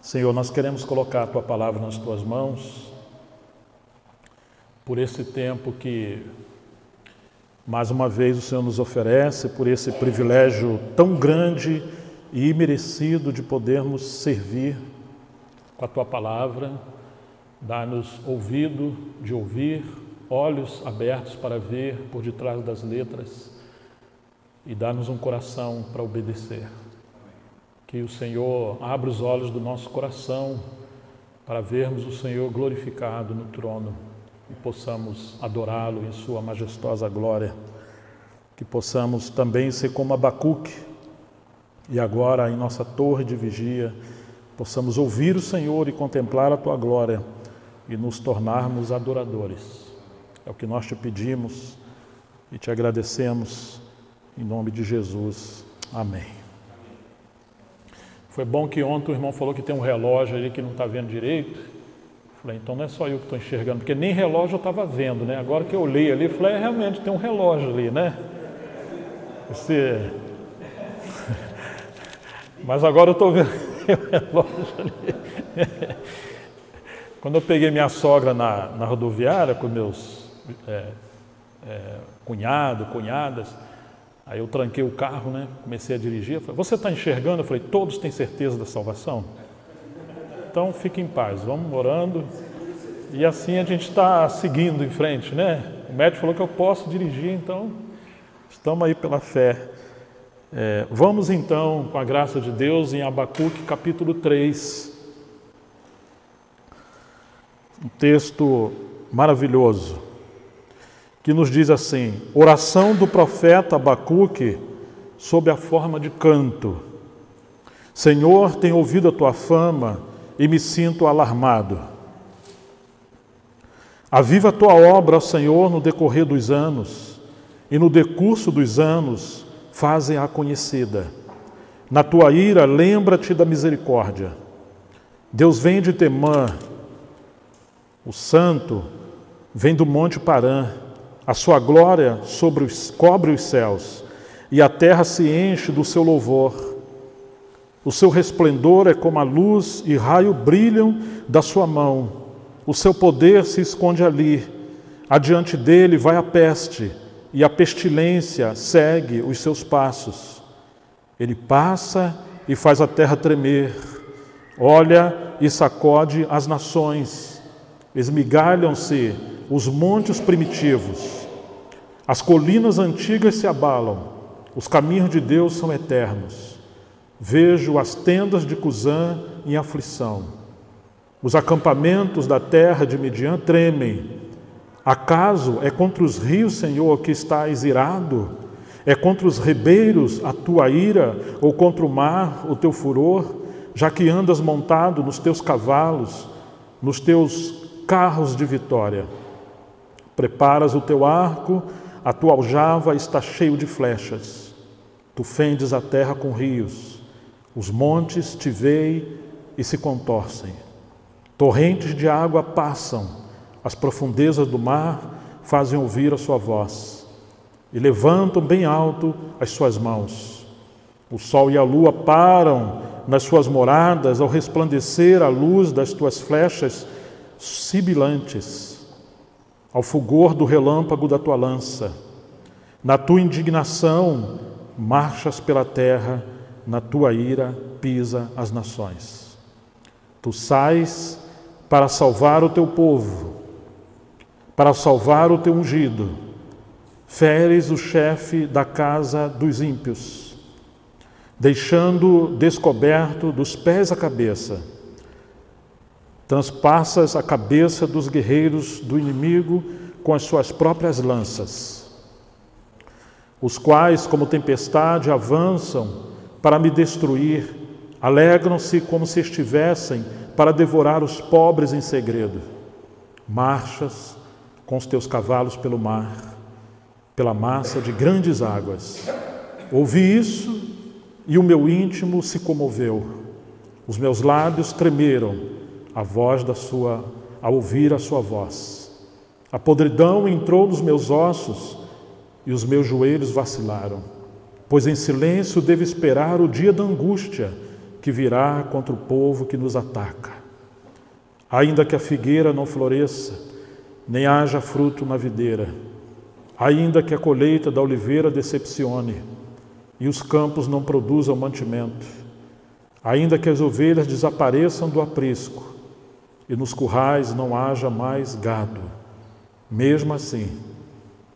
Senhor, nós queremos colocar a Tua palavra nas Tuas mãos, por esse tempo que, mais uma vez, o Senhor nos oferece, por esse privilégio tão grande e imerecido de podermos servir com a Tua palavra. Dá-nos ouvido de ouvir, olhos abertos para ver por detrás das letras e dá-nos um coração para obedecer. Que o Senhor abra os olhos do nosso coração para vermos o Senhor glorificado no trono e possamos adorá-lo em sua majestosa glória. Que possamos também ser como Abacuque e agora em nossa torre de vigia possamos ouvir o Senhor e contemplar a Tua glória e nos tornarmos adoradores. É o que nós te pedimos e te agradecemos em nome de Jesus. Amém. Foi bom que ontem o irmão falou que tem um relógio ali que não está vendo direito. Falei, então não é só eu que estou enxergando, porque nem relógio eu estava vendo, né? Agora que eu olhei ali, falei, realmente tem um relógio ali, né? Mas agora eu estou vendo o relógio ali. Quando eu peguei minha sogra na rodoviária com meus cunhadas, aí eu tranquei o carro, né? Comecei a dirigir. Eu falei, você está enxergando? Eu falei, todos têm certeza da salvação? Então fique em paz, vamos orando. E assim a gente está seguindo em frente, né? O médico falou que eu posso dirigir, então estamos aí pela fé. Vamos então, com a graça de Deus, em Abacuque capítulo 3. Um texto maravilhoso, que nos diz assim: oração do profeta Abacuque sob a forma de canto. Senhor, tenho ouvido a tua fama e me sinto alarmado. Aviva a tua obra, ó Senhor, no decorrer dos anos, e no decurso dos anos faze-a conhecida. Na tua ira, lembra-te da misericórdia. Deus vem de Temã, o santo vem do monte Parã. A sua glória cobre os céus, e a terra se enche do seu louvor. O seu resplendor é como a luz e raio brilham da sua mão. O seu poder se esconde ali. Adiante dele vai a peste, e a pestilência segue os seus passos. Ele passa e faz a terra tremer. Olha e sacode as nações. Esmigalham-se os montes primitivos. As colinas antigas se abalam. Os caminhos de Deus são eternos. Vejo as tendas de Cusã em aflição. Os acampamentos da terra de Midian tremem. Acaso é contra os rios, Senhor, que estás irado? É contra os ribeiros a tua ira, ou contra o mar o teu furor? Já que andas montado nos teus cavalos, nos teus carros de vitória. Preparas o teu arco, a tua aljava está cheio de flechas. Tu fendes a terra com rios. Os montes te veem e se contorcem. Torrentes de água passam. As profundezas do mar fazem ouvir a sua voz. E levantam bem alto as suas mãos. O sol e a lua param nas suas moradas ao resplandecer a luz das tuas flechas sibilantes, ao fulgor do relâmpago da tua lança. Na tua indignação marchas pela terra, na tua ira pisa as nações. Tu sais para salvar o teu povo, para salvar o teu ungido. Feres o chefe da casa dos ímpios, deixando descoberto dos pés à cabeça. Transpassas a cabeça dos guerreiros do inimigo com as suas próprias lanças, os quais, como tempestade, avançam para me destruir, alegram-se como se estivessem para devorar os pobres em segredo. Marchas com os teus cavalos pelo mar, pela massa de grandes águas. Ouvi isso e o meu íntimo se comoveu. Os meus lábios tremeram ao ouvir a sua voz. A podridão entrou nos meus ossos e os meus joelhos vacilaram. Pois em silêncio devo esperar o dia da angústia que virá contra o povo que nos ataca. Ainda que a figueira não floresça, nem haja fruto na videira, ainda que a colheita da oliveira decepcione e os campos não produzam mantimento, ainda que as ovelhas desapareçam do aprisco e nos currais não haja mais gado, mesmo assim,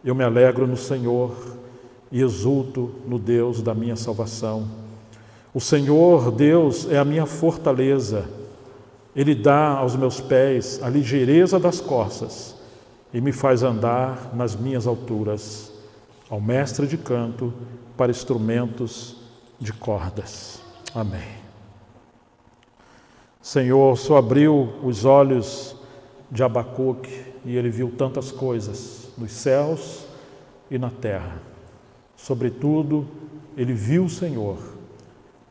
eu me alegro no Senhor e exulto no Deus da minha salvação. O Senhor, Deus, é a minha fortaleza. Ele dá aos meus pés a ligeireza das corças e me faz andar nas minhas alturas. Ao mestre de canto para instrumentos de cordas. Amém. Senhor, o Senhor abriu os olhos de Abacuque e ele viu tantas coisas nos céus e na terra. Sobretudo, ele viu o Senhor.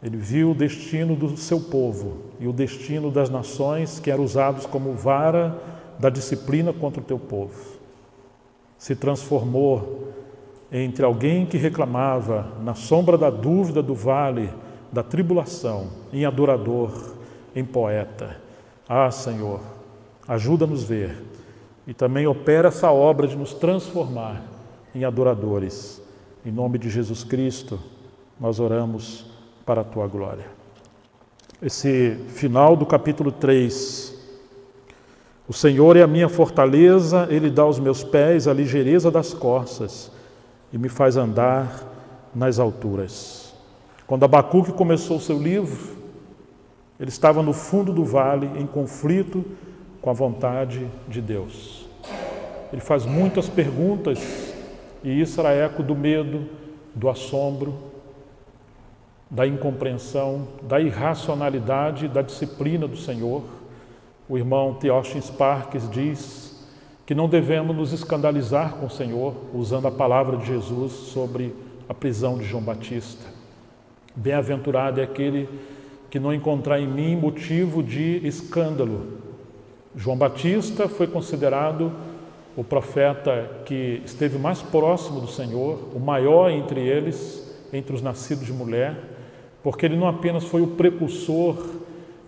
Ele viu o destino do seu povo e o destino das nações que eram usados como vara da disciplina contra o teu povo. Se transformou entre alguém que reclamava na sombra da dúvida do vale da tribulação, em adorador, em poeta. Ah, Senhor, ajuda-nos a ver e também opera essa obra de nos transformar em adoradores. Em nome de Jesus Cristo, nós oramos para a Tua glória. Esse final do capítulo 3. O Senhor é a minha fortaleza, Ele dá aos meus pés a ligeireza das corças e me faz andar nas alturas. Quando Abacuque começou o seu livro, ele estava no fundo do vale, em conflito com a vontade de Deus. Ele faz muitas perguntas e isso era eco do medo, do assombro, da incompreensão, da irracionalidade, da disciplina do Senhor. O irmão Theophilus Sparks diz que não devemos nos escandalizar com o Senhor, usando a palavra de Jesus sobre a prisão de João Batista. Bem-aventurado é aquele que não encontrar em mim motivo de escândalo. João Batista foi considerado o profeta que esteve mais próximo do Senhor, o maior entre eles, entre os nascidos de mulher, porque ele não apenas foi o precursor,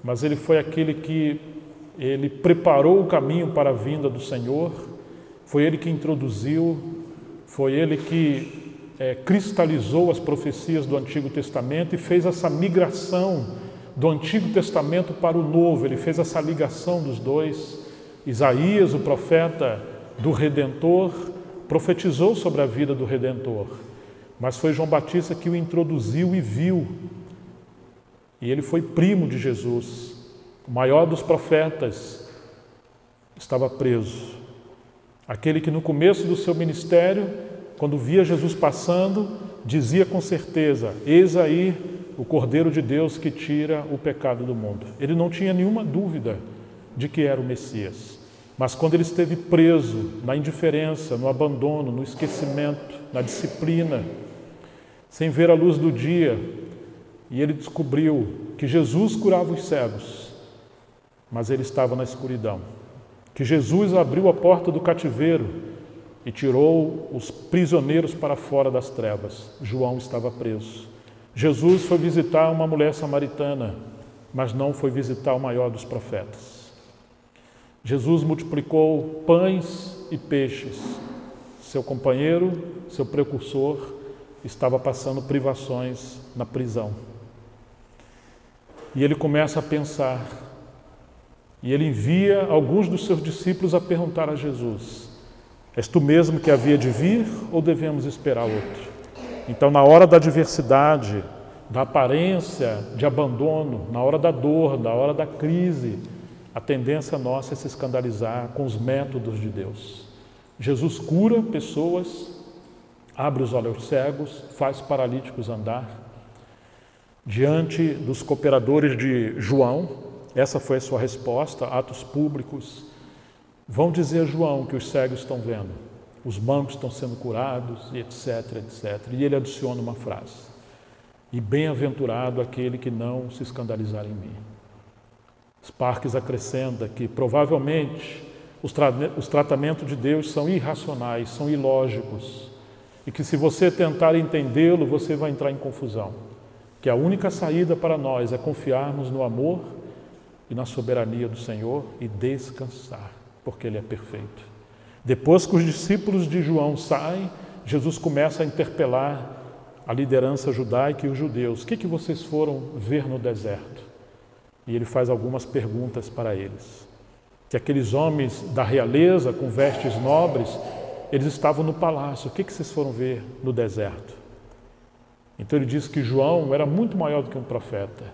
mas ele foi aquele que ele preparou o caminho para a vinda do Senhor, foi ele que introduziu, foi ele que cristalizou as profecias do Antigo Testamento e fez essa migração do Antigo Testamento para o Novo. Ele fez essa ligação dos dois. Isaías, o profeta do Redentor, profetizou sobre a vida do Redentor, mas foi João Batista que o introduziu e viu. E ele foi primo de Jesus, o maior dos profetas, estava preso. Aquele que no começo do seu ministério, quando via Jesus passando, dizia com certeza: eis aí o Cordeiro de Deus que tira o pecado do mundo. Ele não tinha nenhuma dúvida de que era o Messias. Mas quando ele esteve preso na indiferença, no abandono, no esquecimento, na disciplina, sem ver a luz do dia, e ele descobriu que Jesus curava os cegos, mas ele estava na escuridão. Que Jesus abriu a porta do cativeiro e tirou os prisioneiros para fora das trevas. João estava preso. Jesus foi visitar uma mulher samaritana, mas não foi visitar o maior dos profetas. Jesus multiplicou pães e peixes. Seu companheiro, seu precursor, estava passando privações na prisão. E ele começa a pensar, e ele envia alguns dos seus discípulos a perguntar a Jesus: és tu mesmo que havia de vir ou devemos esperar outro? Então, na hora da adversidade, da aparência de abandono, na hora da dor, na hora da crise, a tendência nossa é se escandalizar com os métodos de Deus. Jesus cura pessoas, abre os olhos cegos, faz paralíticos andar. Diante dos cooperadores de João, essa foi a sua resposta, atos públicos. Vão dizer a João que os cegos estão vendo, os mancos estão sendo curados, e etc, etc. E ele adiciona uma frase: e bem-aventurado aquele que não se escandalizar em mim. Sparks acrescenta que provavelmente os tratamentos de Deus são irracionais, são ilógicos, e que se você tentar entendê-lo, você vai entrar em confusão. que a única saída para nós é confiarmos no amor e na soberania do Senhor e descansar, porque Ele é perfeito. Depois que os discípulos de João saem, Jesus começa a interpelar a liderança judaica e os judeus. O que vocês foram ver no deserto? E ele faz algumas perguntas para eles. Que aqueles homens da realeza, com vestes nobres, eles estavam no palácio. O que vocês foram ver no deserto? Então ele diz que João era muito maior do que um profeta.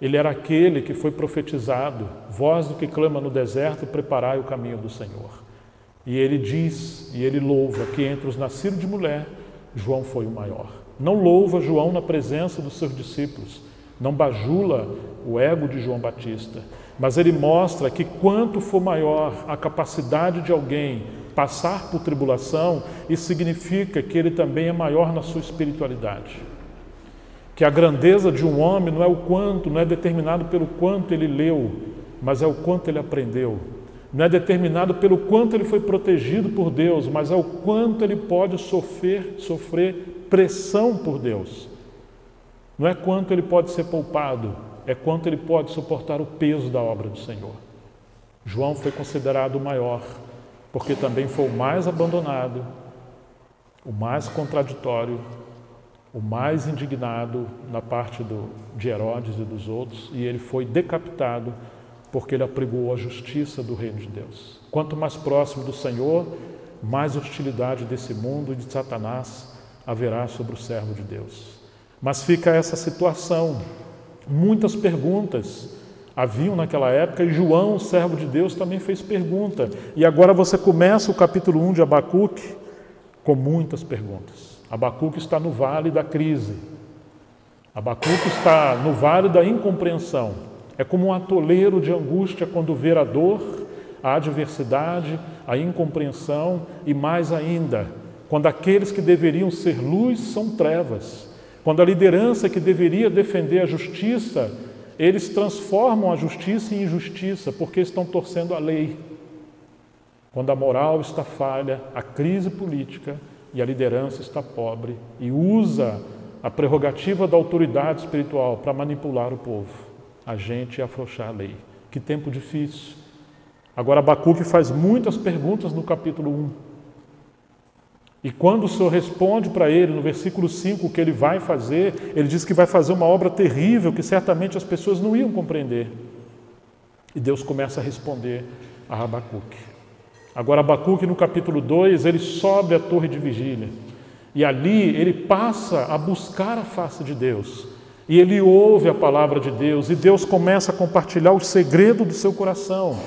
Ele era aquele que foi profetizado, voz do que clama no deserto, preparai o caminho do Senhor. E ele diz, e ele louva, que entre os nascidos de mulher, João foi o maior. Não louva João na presença dos seus discípulos, não bajula o ego de João Batista, mas ele mostra que quanto for maior a capacidade de alguém passar por tribulação, isso significa que ele também é maior na sua espiritualidade. Que a grandeza de um homem não é o quanto, não é determinado pelo quanto ele leu, mas é o quanto ele aprendeu. Não é determinado pelo quanto ele foi protegido por Deus, mas é o quanto ele pode sofrer pressão por Deus. Não é quanto ele pode ser poupado, é quanto ele pode suportar o peso da obra do Senhor. João foi considerado o maior, porque também foi o mais abandonado, o mais contraditório, o mais indignado na parte de Herodes e dos outros, e ele foi decapitado porque ele apregoou a justiça do reino de Deus. Quanto mais próximo do Senhor, mais hostilidade desse mundo e de Satanás haverá sobre o servo de Deus. Mas fica essa situação. Muitas perguntas haviam naquela época, e João, servo de Deus, também fez pergunta. E agora você começa o capítulo 1 de Abacuque com muitas perguntas. Abacuque está no vale da crise. Abacuque está no vale da incompreensão. É como um atoleiro de angústia quando vê a dor, a adversidade, a incompreensão e mais ainda, quando aqueles que deveriam ser luz são trevas. Quando a liderança que deveria defender a justiça, eles transformam a justiça em injustiça porque estão torcendo a lei. Quando a moral está falha, a crise política e a liderança está pobre e usa a prerrogativa da autoridade espiritual para manipular o povo, a gente afrouxar a lei. Que tempo difícil. Agora Abacuque faz muitas perguntas no capítulo 1. E quando o Senhor responde para ele, no versículo 5, o que ele vai fazer, ele diz que vai fazer uma obra terrível que certamente as pessoas não iam compreender. E Deus começa a responder a Abacuque. Agora Abacuque, no capítulo 2, ele sobe a torre de vigília. E ali ele passa a buscar a face de Deus. E ele ouve a palavra de Deus. E Deus começa a compartilhar o segredo do seu coração.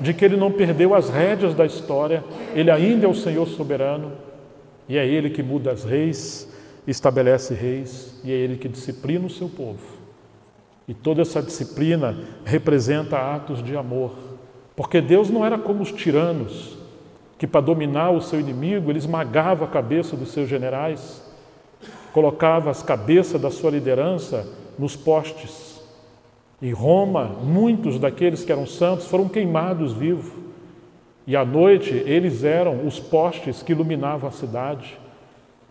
De que ele não perdeu as rédeas da história. Ele ainda é o Senhor soberano. E é Ele que muda as reis, estabelece reis, e é Ele que disciplina o seu povo. E toda essa disciplina representa atos de amor. Porque Deus não era como os tiranos, que para dominar o seu inimigo, ele esmagava a cabeça dos seus generais, colocava as cabeças da sua liderança nos postes. Em Roma, muitos daqueles que eram santos foram queimados vivos. E à noite, eles eram os postes que iluminavam a cidade,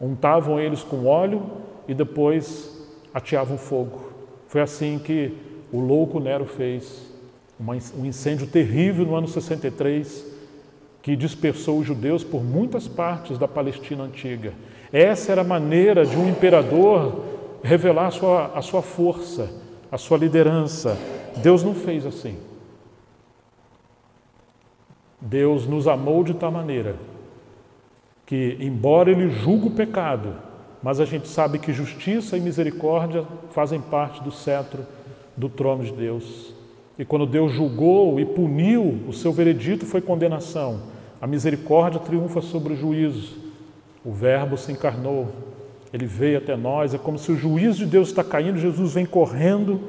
untavam eles com óleo e depois ateavam fogo. Foi assim que o louco Nero fez um incêndio terrível no ano 63, que dispersou os judeus por muitas partes da Palestina antiga. Essa era a maneira de um imperador revelar a sua força, a sua liderança. Deus não fez assim. Deus nos amou de tal maneira que, embora Ele julgue o pecado, mas a gente sabe que justiça e misericórdia fazem parte do cetro do trono de Deus. E quando Deus julgou e puniu, o seu veredito foi condenação. A misericórdia triunfa sobre o juízo. O Verbo se encarnou, Ele veio até nós. É como se o juízo de Deus está caindo, Jesus vem correndo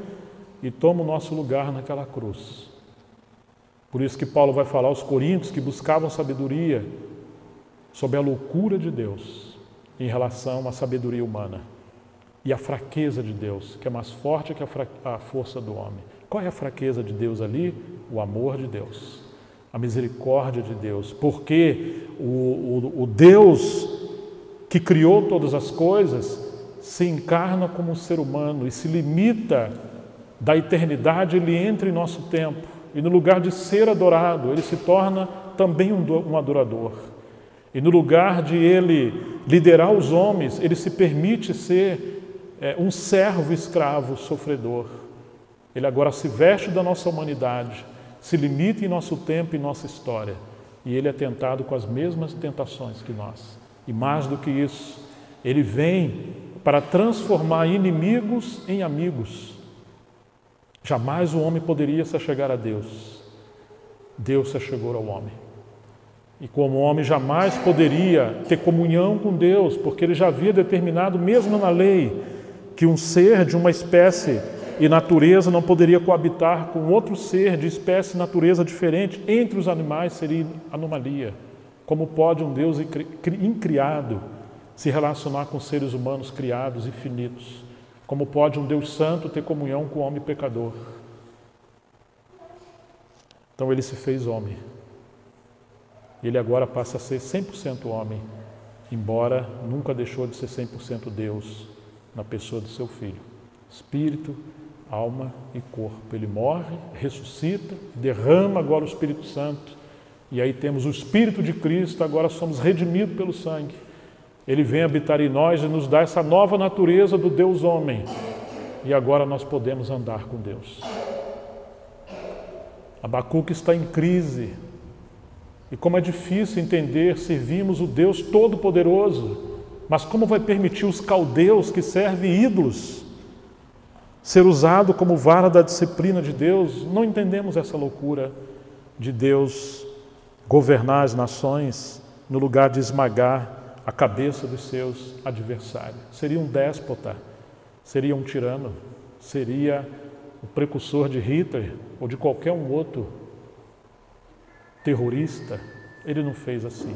e toma o nosso lugar naquela cruz. Por isso que Paulo vai falar aos coríntios que buscavam sabedoria sobre a loucura de Deus em relação à sabedoria humana e a fraqueza de Deus, que é mais forte que a força do homem. Qual é a fraqueza de Deus ali? O amor de Deus, a misericórdia de Deus, porque o Deus que criou todas as coisas se encarna como um ser humano e se limita da eternidade, ele entra em nosso tempo. E no lugar de ser adorado, ele se torna também um adorador. E no lugar de ele liderar os homens, ele se permite ser um servo escravo sofredor. Ele agora se veste da nossa humanidade, se limita em nosso tempo e nossa história. E ele é tentado com as mesmas tentações que nós. E mais do que isso, ele vem para transformar inimigos em amigos. Jamais o homem poderia se achegar a Deus. Deus se achegou ao homem. E como o homem jamais poderia ter comunhão com Deus, porque ele já havia determinado, mesmo na lei, que um ser de uma espécie e natureza não poderia coabitar com outro ser de espécie e natureza diferente. Entre os animais seria anomalia. Como pode um Deus incriado se relacionar com seres humanos criados e finitos? Como pode um Deus santo ter comunhão com o homem pecador? Então ele se fez homem. Ele agora passa a ser 100% homem, embora nunca deixou de ser 100% Deus na pessoa do seu Filho. Espírito, alma e corpo. Ele morre, ressuscita, derrama agora o Espírito Santo. E aí temos o Espírito de Cristo, agora somos redimidos pelo sangue. Ele vem habitar em nós e nos dá essa nova natureza do Deus homem. E agora nós podemos andar com Deus. Abacuque está em crise. E como é difícil entender, servimos o Deus Todo-Poderoso, mas como vai permitir os caldeus que servem ídolos ser usado como vara da disciplina de Deus? Não entendemos essa loucura de Deus governar as nações no lugar de esmagar a cabeça dos seus adversários. Seria um déspota, seria um tirano, seria o precursor de Hitler ou de qualquer um outro terrorista. Ele não fez assim.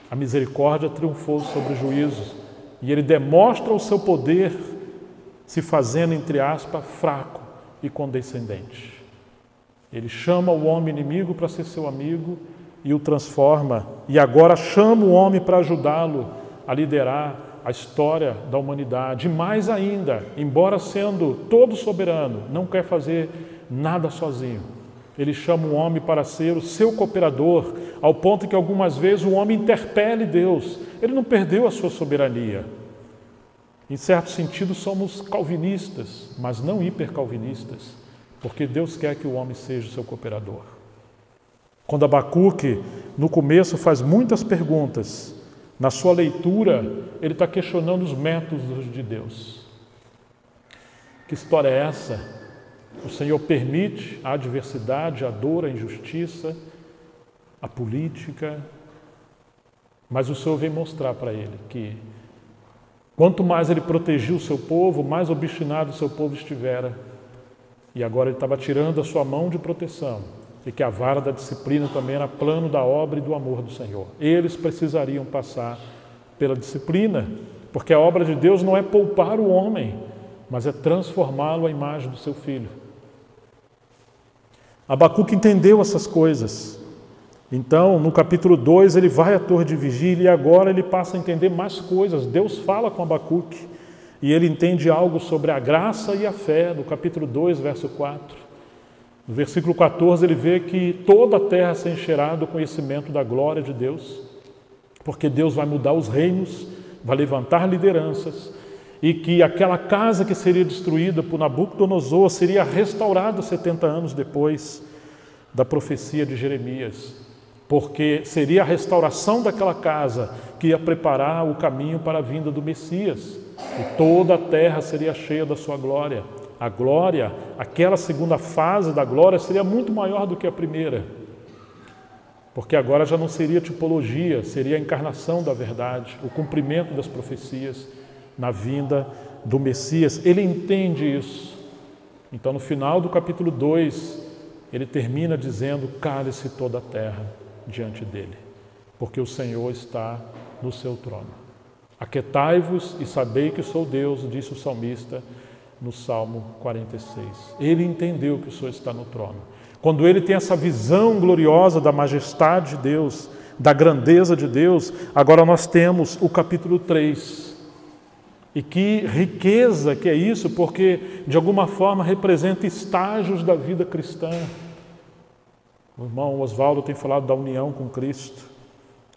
A misericórdia triunfou sobre o juízo e ele demonstra o seu poder se fazendo, entre aspas, fraco e condescendente. Ele chama o homem inimigo para ser seu amigo e o transforma, e agora chama o homem para ajudá-lo a liderar a história da humanidade. E mais ainda, embora sendo todo soberano, não quer fazer nada sozinho. Ele chama o homem para ser o seu cooperador, ao ponto que algumas vezes o homem interpele Deus. Ele não perdeu a sua soberania. Em certo sentido, somos calvinistas, mas não hipercalvinistas, porque Deus quer que o homem seja o seu cooperador. Quando Abacuque, no começo, faz muitas perguntas, na sua leitura, ele está questionando os métodos de Deus. Que história é essa? O Senhor permite a adversidade, a dor, a injustiça, a política, mas o Senhor vem mostrar para ele que quanto mais ele protegiu o seu povo, mais obstinado o seu povo estivera. E agora ele estava tirando a sua mão de proteção. E que a vara da disciplina também era plano da obra e do amor do Senhor. Eles precisariam passar pela disciplina, porque a obra de Deus não é poupar o homem, mas é transformá-lo à imagem do seu Filho. Abacuque entendeu essas coisas. Então, no capítulo 2, ele vai à torre de vigília e agora ele passa a entender mais coisas. Deus fala com Abacuque e ele entende algo sobre a graça e a fé, no capítulo 2, verso 4. No versículo 14, ele vê que toda a terra se encherá do conhecimento da glória de Deus, porque Deus vai mudar os reinos, vai levantar lideranças, e que aquela casa que seria destruída por Nabucodonosor seria restaurada 70 anos depois da profecia de Jeremias, porque seria a restauração daquela casa que ia preparar o caminho para a vinda do Messias, e toda a terra seria cheia da sua glória. A glória, aquela segunda fase da glória seria muito maior do que a primeira, porque agora já não seria tipologia, seria a encarnação da verdade, o cumprimento das profecias na vinda do Messias. Ele entende isso. Então, no final do capítulo 2, ele termina dizendo: cale-se toda a terra diante dele, porque o Senhor está no seu trono. Aquietai-vos e sabei que sou Deus, disse o salmista no Salmo 46. Ele entendeu que o Senhor está no trono. Quando ele tem essa visão gloriosa da majestade de Deus, da grandeza de Deus, agora nós temos o capítulo 3, E que riqueza que é isso, porque de alguma forma representa estágios da vida cristã. O irmão Oswaldo tem falado da união com Cristo.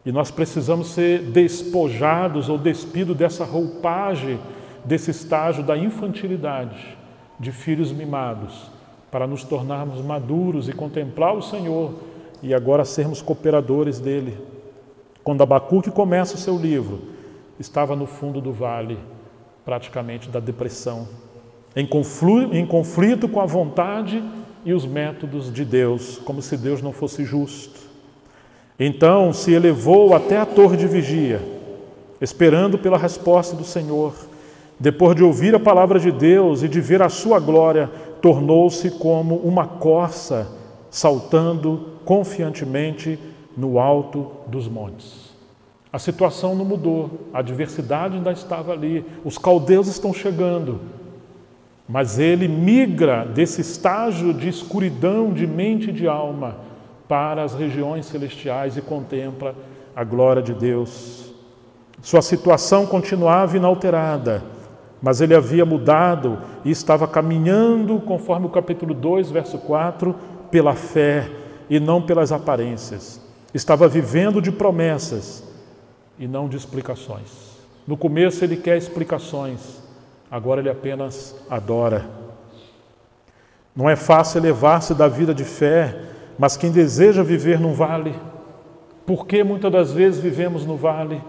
E nós precisamos ser despojados ou despidos dessa roupagem, desse estágio da infantilidade, de filhos mimados, para nos tornarmos maduros e contemplar o Senhor e agora sermos cooperadores dele. Quando Abacuque começa o seu livro, estava no fundo do vale, praticamente da depressão, em conflito com a vontade e os métodos de Deus, como se Deus não fosse justo. Então se elevou até a torre de vigia, esperando pela resposta do Senhor. Depois de ouvir a palavra de Deus e de ver a sua glória, tornou-se como uma corça saltando confiantemente no alto dos montes. A situação não mudou, a adversidade ainda estava ali, os caldeus estão chegando, mas ele migra desse estágio de escuridão de mente e de alma para as regiões celestiais e contempla a glória de Deus. Sua situação continuava inalterada, mas ele havia mudado e estava caminhando, conforme o capítulo 2, verso 4, pela fé e não pelas aparências. Estava vivendo de promessas e não de explicações. No começo ele quer explicações, agora ele apenas adora. Não é fácil elevar-se da vida de fé, mas quem deseja viver no vale, por que muitas das vezes vivemos no vale?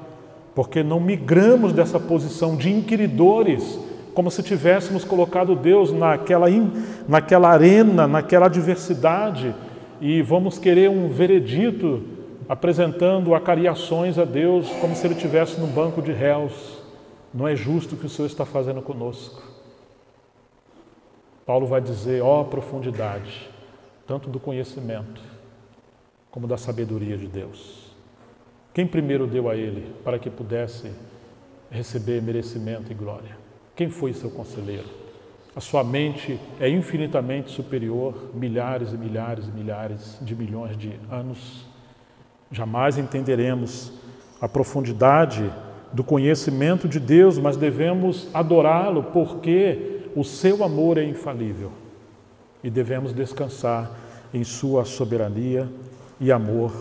Porque não migramos dessa posição de inquiridores, como se tivéssemos colocado Deus naquela arena, naquela adversidade, e vamos querer um veredito apresentando acariações a Deus, como se Ele estivesse num banco de réus. Não é justo o que o Senhor está fazendo conosco. Paulo vai dizer, ó profundidade, tanto do conhecimento como da sabedoria de Deus. Quem primeiro deu a ele para que pudesse receber merecimento e glória? Quem foi seu conselheiro? A sua mente é infinitamente superior, milhares e milhares e milhares de milhões de anos. Jamais entenderemos a profundidade do conhecimento de Deus, mas devemos adorá-lo porque o seu amor é infalível. E devemos descansar em sua soberania e amor.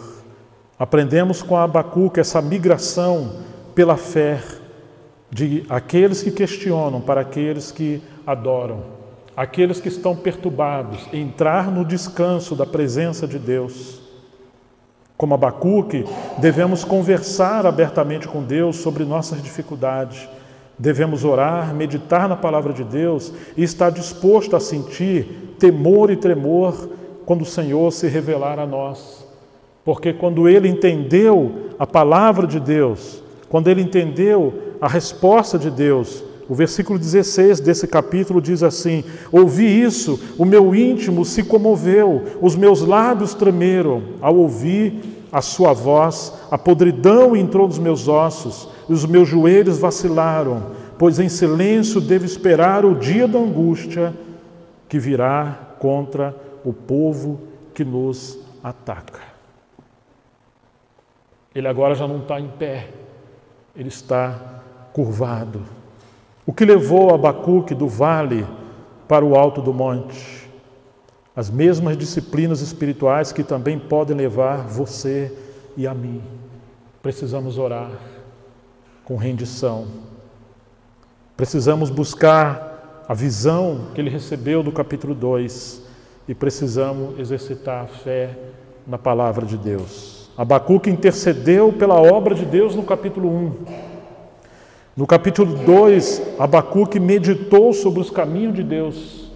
Aprendemos com Abacuque essa migração pela fé de aqueles que questionam para aqueles que adoram, aqueles que estão perturbados, entrar no descanso da presença de Deus. Como Abacuque, devemos conversar abertamente com Deus sobre nossas dificuldades. Devemos orar, meditar na palavra de Deus e estar disposto a sentir temor e tremor quando o Senhor se revelar a nós. Porque quando ele entendeu a palavra de Deus, quando ele entendeu a resposta de Deus, o versículo 16 desse capítulo diz assim: ouvi isso, o meu íntimo se comoveu, os meus lábios tremeram ao ouvir a sua voz, a podridão entrou nos meus ossos, e os meus joelhos vacilaram, pois em silêncio devo esperar o dia da angústia que virá contra o povo que nos ataca. Ele agora já não está em pé, ele está curvado. O que levou Abacuque do vale para o alto do monte? As mesmas disciplinas espirituais que também podem levar você e a mim. Precisamos orar com rendição. Precisamos buscar a visão que ele recebeu do capítulo 2 e precisamos exercitar a fé na palavra de Deus. Abacuque intercedeu pela obra de Deus no capítulo 1. No capítulo 2, Abacuque meditou sobre os caminhos de Deus.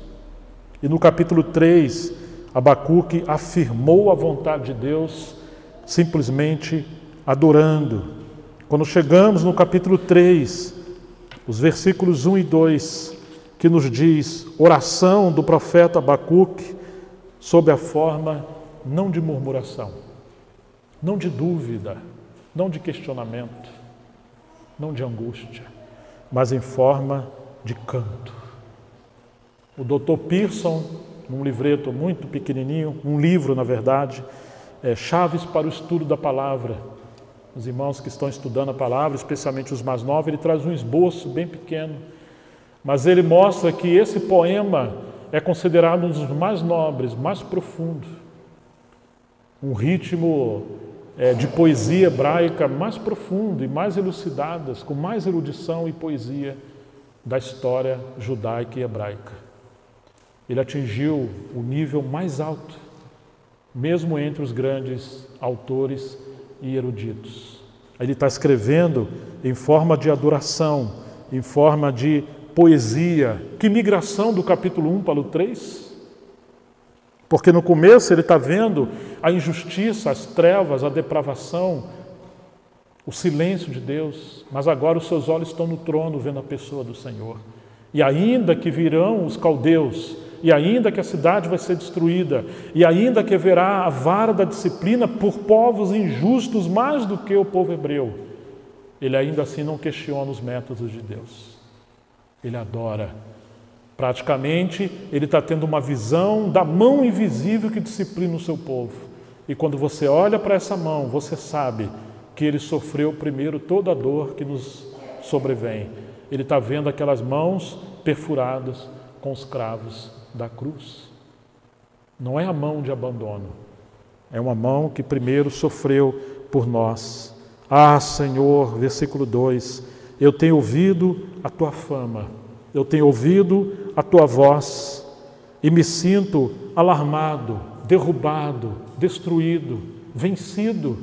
E no capítulo 3, Abacuque afirmou a vontade de Deus, simplesmente adorando. Quando chegamos no capítulo 3, os versículos 1 e 2, que nos diz oração do profeta Abacuque sob a forma não de murmuração, não de dúvida, não de questionamento, não de angústia, mas em forma de canto. O Dr. Pearson, num livreto muito pequenininho, um livro na verdade, Chaves para o Estudo da Palavra, Os irmãos que estão estudando a palavra, especialmente os mais novos, ele traz um esboço bem pequeno, mas ele mostra que esse poema é considerado um dos mais nobres, mais profundos, um ritmo de poesia hebraica mais profundo e mais elucidadas, com mais erudição e poesia da história judaica e hebraica. Ele atingiu o nível mais alto, mesmo entre os grandes autores e eruditos. Ele está escrevendo em forma de adoração, em forma de poesia. Que migração do capítulo 1 para o 3? Porque no começo ele está vendo a injustiça, as trevas, a depravação, o silêncio de Deus, mas agora os seus olhos estão no trono vendo a pessoa do Senhor. E ainda que virão os caldeus, e ainda que a cidade vai ser destruída, e ainda que haverá a vara da disciplina por povos injustos mais do que o povo hebreu, ele ainda assim não questiona os métodos de Deus. Ele adora. Praticamente, ele está tendo uma visão da mão invisível que disciplina o seu povo. E quando você olha para essa mão, você sabe que ele sofreu primeiro toda a dor que nos sobrevém. Ele está vendo aquelas mãos perfuradas com os cravos da cruz. Não é a mão de abandono, é uma mão que primeiro sofreu por nós. Ah, Senhor, versículo 2, eu tenho ouvido a tua fama, eu tenho ouvido a tua voz e me sinto alarmado, derrubado, destruído, vencido.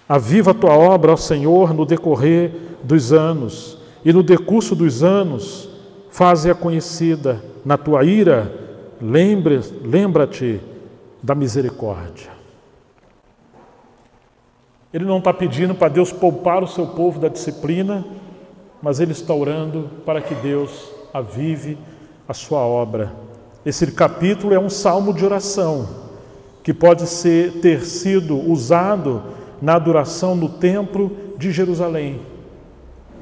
Aviva a tua obra, ó Senhor, no decorrer dos anos, e no decurso dos anos, faze-a conhecida. Na tua ira, lembra-te da misericórdia. Ele não está pedindo para Deus poupar o seu povo da disciplina, mas ele está orando para que Deus avive a sua obra. Esse capítulo é um salmo de oração, que pode ter sido usado na adoração no templo de Jerusalém.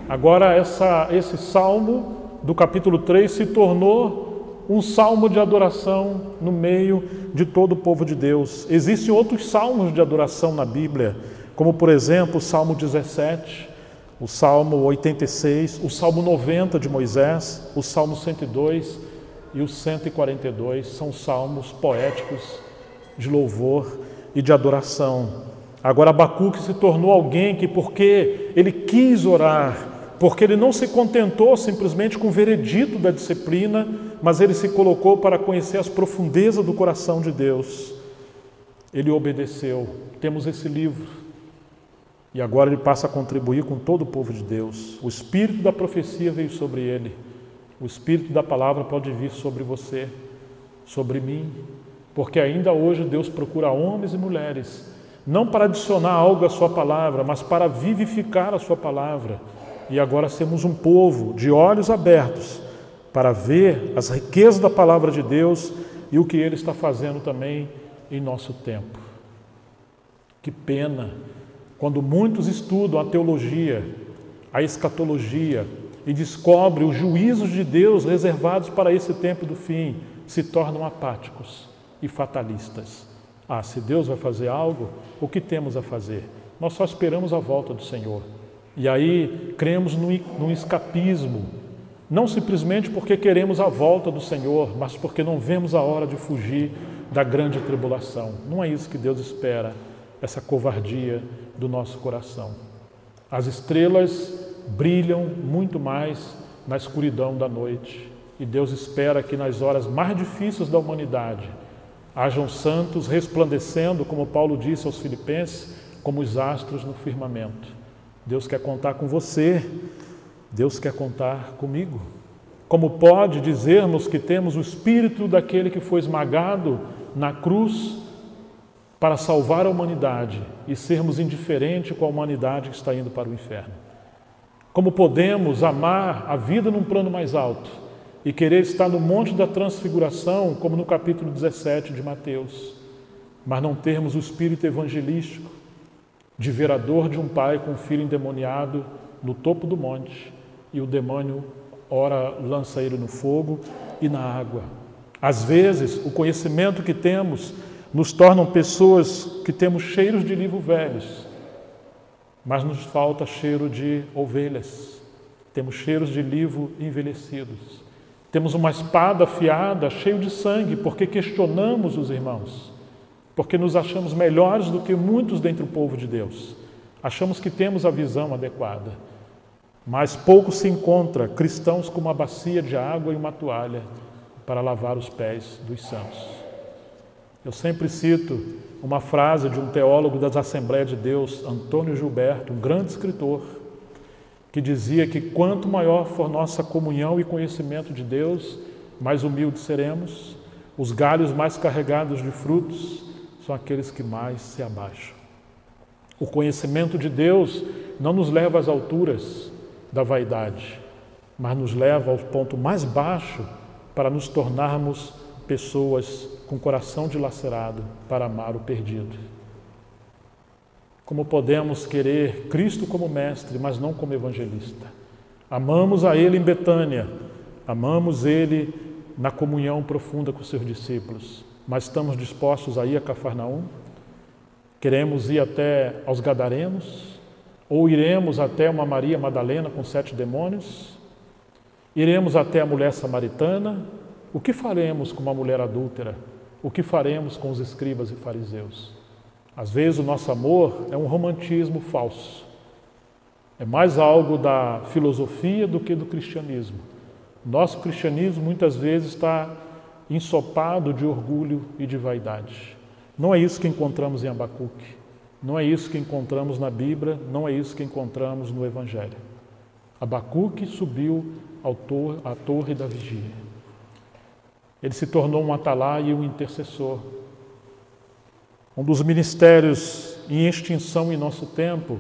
Agora esse salmo do capítulo 3 se tornou um salmo de adoração no meio de todo o povo de Deus. Existem outros salmos de adoração na Bíblia, como por exemplo o Salmo 17, o Salmo 86, o Salmo 90 de Moisés, o Salmo 102 e o 142, são salmos poéticos de louvor e de adoração. Agora Abacuque se tornou alguém que, porque ele quis orar, porque ele não se contentou simplesmente com o veredito da disciplina, mas ele se colocou para conhecer as profundezas do coração de Deus. Ele obedeceu. Temos esse livro. E agora ele passa a contribuir com todo o povo de Deus. O espírito da profecia veio sobre ele. O espírito da palavra pode vir sobre você, sobre mim, porque ainda hoje Deus procura homens e mulheres, não para adicionar algo à sua palavra, mas para vivificar a sua palavra. E agora sermos um povo de olhos abertos para ver as riquezas da palavra de Deus e o que Ele está fazendo também em nosso tempo. Que pena quando muitos estudam a teologia, a escatologia e descobrem os juízos de Deus reservados para esse tempo do fim, se tornam apáticos e fatalistas. Ah, se Deus vai fazer algo, o que temos a fazer? Nós só esperamos a volta do Senhor. E aí cremos num escapismo, não simplesmente porque queremos a volta do Senhor, mas porque não vemos a hora de fugir da grande tribulação. Não é isso que Deus espera, essa covardia do nosso coração. As estrelas brilham muito mais na escuridão da noite, e Deus espera que nas horas mais difíceis da humanidade hajam santos resplandecendo, como Paulo disse aos Filipenses, como os astros no firmamento. Deus quer contar com você, Deus quer contar comigo. Como pode dizermos que temos o espírito daquele que foi esmagado na cruz para salvar a humanidade e sermos indiferentes com a humanidade que está indo para o inferno? Como podemos amar a vida num plano mais alto e querer estar no Monte da Transfiguração, como no capítulo 17 de Mateus, mas não termos o espírito evangelístico de ver a dor de um pai com um filho endemoniado no topo do monte, e o demônio ora lança ele no fogo e na água. Às vezes, o conhecimento que temos nos tornam pessoas que temos cheiros de livros velhos, mas nos falta cheiro de ovelhas. Temos cheiros de livro envelhecidos. Temos uma espada afiada, cheia de sangue, porque questionamos os irmãos, porque nos achamos melhores do que muitos dentre o povo de Deus. Achamos que temos a visão adequada, mas pouco se encontra cristãos com uma bacia de água e uma toalha para lavar os pés dos santos. Eu sempre cito uma frase de um teólogo das Assembleias de Deus, Antônio Gilberto, um grande escritor, que dizia que quanto maior for nossa comunhão e conhecimento de Deus, mais humildes seremos. Os galhos mais carregados de frutos são aqueles que mais se abaixam. O conhecimento de Deus não nos leva às alturas da vaidade, mas nos leva ao ponto mais baixo para nos tornarmos pessoas com coração dilacerado para amar o perdido. Como podemos querer Cristo como mestre, mas não como evangelista? Amamos a Ele em Betânia, amamos Ele na comunhão profunda com seus discípulos, mas estamos dispostos a ir a Cafarnaum? Queremos ir até aos Gadarenos? Ou iremos até uma Maria Madalena com 7 demônios? Iremos até a mulher samaritana? O que faremos com uma mulher adúltera? O que faremos com os escribas e fariseus? Às vezes o nosso amor é um romantismo falso. É mais algo da filosofia do que do cristianismo. Nosso cristianismo muitas vezes está ensopado de orgulho e de vaidade. Não é isso que encontramos em Abacuque. Não é isso que encontramos na Bíblia. Não é isso que encontramos no Evangelho. Abacuque subiu à torre da vigia. Ele se tornou um atalaia e um intercessor. Um dos ministérios em extinção em nosso tempo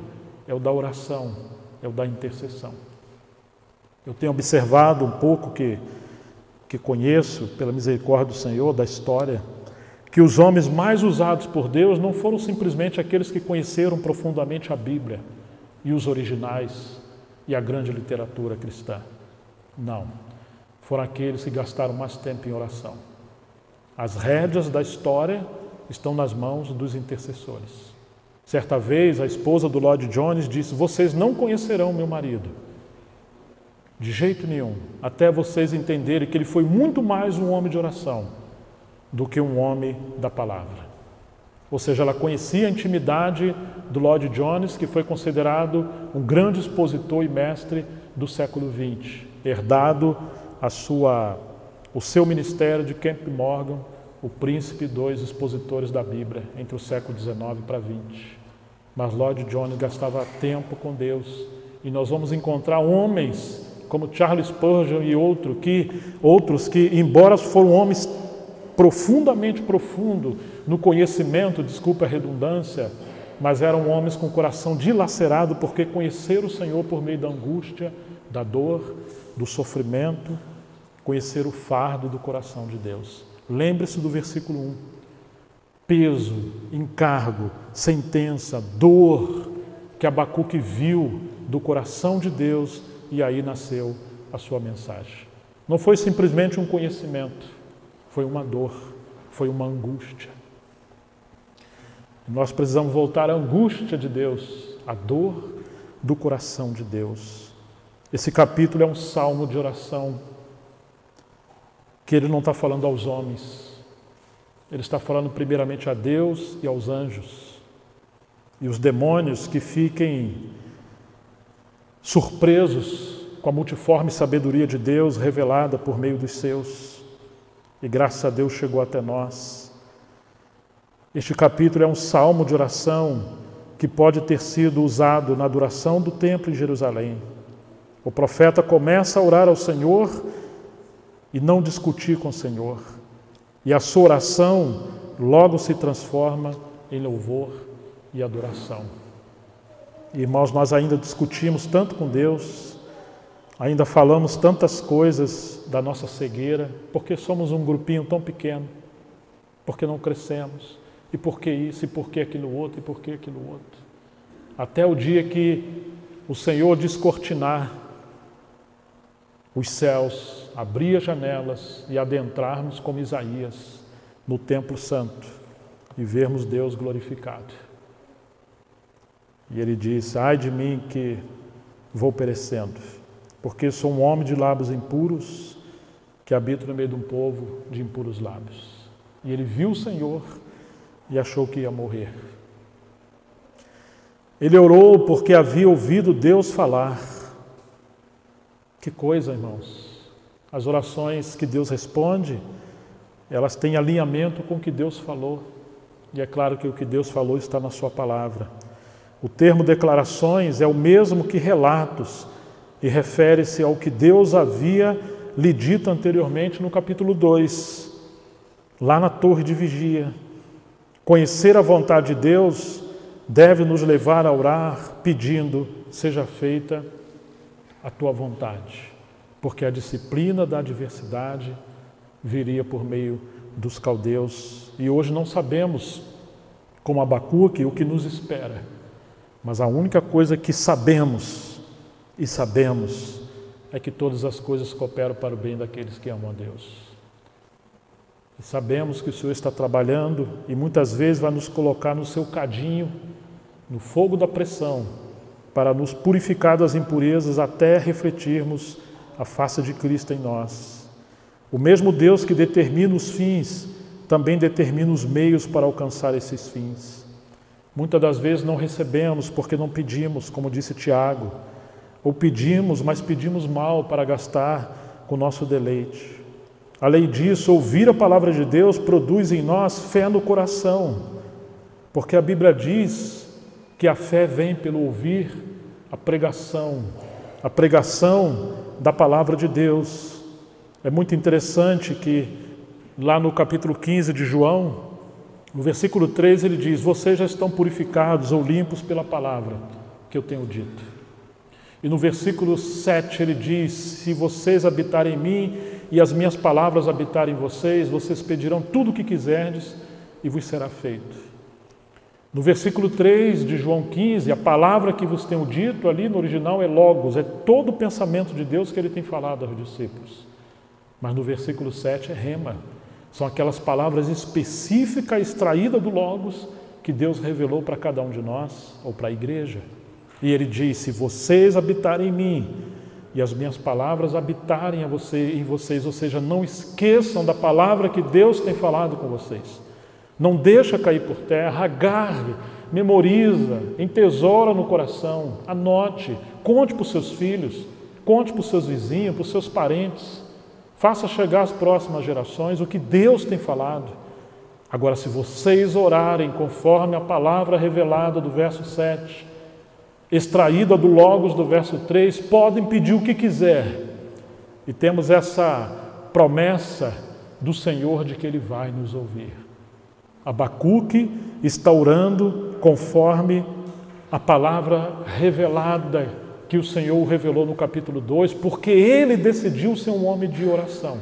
é o da oração, é o da intercessão. Eu tenho observado um pouco que conheço, pela misericórdia do Senhor, da história, que os homens mais usados por Deus não foram simplesmente aqueles que conheceram profundamente a Bíblia e os originais e a grande literatura cristã. Não. Foram aqueles que gastaram mais tempo em oração. As rédeas da história estão nas mãos dos intercessores. Certa vez, a esposa do Lloyd Jones disse: vocês não conhecerão meu marido, de jeito nenhum, até vocês entenderem que ele foi muito mais um homem de oração do que um homem da palavra. Ou seja, ela conhecia a intimidade do Lloyd Jones, que foi considerado um grande expositor e mestre do século XX, herdado o seu ministério de Camp Morgan, o príncipe dos expositores da Bíblia, entre o século XIX para XX. Mas Lloyd Jones gastava tempo com Deus, e nós vamos encontrar homens como Charles Spurgeon e outros que, embora foram homens profundamente profundos no conhecimento, desculpa a redundância, mas eram homens com o coração dilacerado porque conheceram o Senhor por meio da angústia, da dor, do sofrimento, conhecer o fardo do coração de Deus. Lembre-se do versículo 1. Peso, encargo, sentença, dor que Abacuque viu do coração de Deus, e aí nasceu a sua mensagem. Não foi simplesmente um conhecimento, foi uma dor, foi uma angústia. Nós precisamos voltar à angústia de Deus, à dor do coração de Deus. Esse capítulo é um salmo de oração, que ele não está falando aos homens, ele está falando primeiramente a Deus e aos anjos. E os demônios que fiquem surpresos com a multiforme sabedoria de Deus revelada por meio dos seus. E graças a Deus chegou até nós. Este capítulo é um salmo de oração que pode ter sido usado na adoração do templo em Jerusalém. O profeta começa a orar ao Senhor e não discutir com o Senhor. E a sua oração logo se transforma em louvor e adoração. Irmãos, nós ainda discutimos tanto com Deus, ainda falamos tantas coisas da nossa cegueira, porque somos um grupinho tão pequeno, porque não crescemos, e por que isso, e por que aquilo outro, e por que aquilo outro. Até o dia que o Senhor descortinar os céus, abrir as janelas e adentrarmos como Isaías no templo santo. e vermos Deus glorificado. E ele diz: ai de mim que vou perecendo, porque sou um homem de lábios impuros, que habito no meio de um povo de impuros lábios. E ele viu o Senhor e achou que ia morrer. Ele orou porque havia ouvido Deus falar. Que coisa, irmãos! As orações que Deus responde, elas têm alinhamento com o que Deus falou. E é claro que o que Deus falou está na sua palavra. O termo declarações é o mesmo que relatos e refere-se ao que Deus havia lhe dito anteriormente no capítulo 2, lá na torre de vigia. Conhecer a vontade de Deus deve nos levar a orar pedindo: seja feita a tua vontade, porque a disciplina da adversidade viria por meio dos caldeus. E hoje não sabemos, como Abacuque, o que nos espera. Mas a única coisa que sabemos é que todas as coisas cooperam para o bem daqueles que amam a Deus. E sabemos que o Senhor está trabalhando e muitas vezes vai nos colocar no seu cadinho, no fogo da pressão, para nos purificar das impurezas até refletirmos a face de Cristo em nós. O mesmo Deus que determina os fins, também determina os meios para alcançar esses fins. Muitas das vezes não recebemos porque não pedimos, como disse Tiago, ou pedimos, mas pedimos mal para gastar com o nosso deleite. Além disso, ouvir a palavra de Deus produz em nós fé no coração, porque a Bíblia diz que a fé vem pelo ouvir a pregação da palavra de Deus. É muito interessante que lá no capítulo 15 de João, no versículo 3 ele diz: vocês já estão purificados ou limpos pela palavra que eu tenho dito. E no versículo 7 ele diz: se vocês habitarem em mim e as minhas palavras habitarem em vocês, vocês pedirão tudo o que quiserdes e vos será feito. No versículo 3 de João 15, a palavra que vos tenho dito ali no original é logos, é todo o pensamento de Deus que ele tem falado aos discípulos. Mas no versículo 7 é rema. São aquelas palavras específicas extraídas do Logos que Deus revelou para cada um de nós, ou para a igreja. E ele diz: se vocês habitarem em mim e as minhas palavras habitarem em vocês, ou seja, não esqueçam da palavra que Deus tem falado com vocês. Não deixa cair por terra, agarre, memoriza, entesoura no coração, anote, conte para os seus filhos, conte para os seus vizinhos, para os seus parentes. Faça chegar às próximas gerações o que Deus tem falado. Agora, se vocês orarem conforme a palavra revelada do verso 7, extraída do Logos do verso 3, podem pedir o que quiser. E temos essa promessa do Senhor de que Ele vai nos ouvir. Abacuque está orando conforme a palavra revelada que o Senhor revelou no capítulo 2, porque ele decidiu ser um homem de oração.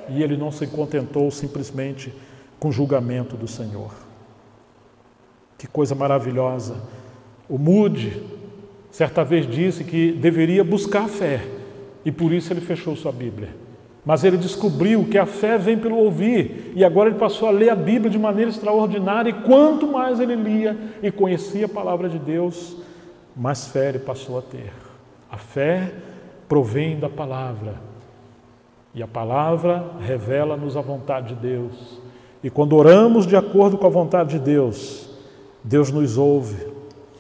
E ele não se contentou simplesmente com o julgamento do Senhor. Que coisa maravilhosa. O Moody, certa vez, disse que deveria buscar a fé, e por isso ele fechou sua Bíblia. Mas ele descobriu que a fé vem pelo ouvir, e agora ele passou a ler a Bíblia de maneira extraordinária, e quanto mais ele lia e conhecia a palavra de Deus, mais fé ele passou a ter. A fé provém da palavra, e a palavra revela-nos a vontade de Deus. E quando oramos de acordo com a vontade de Deus, Deus nos ouve.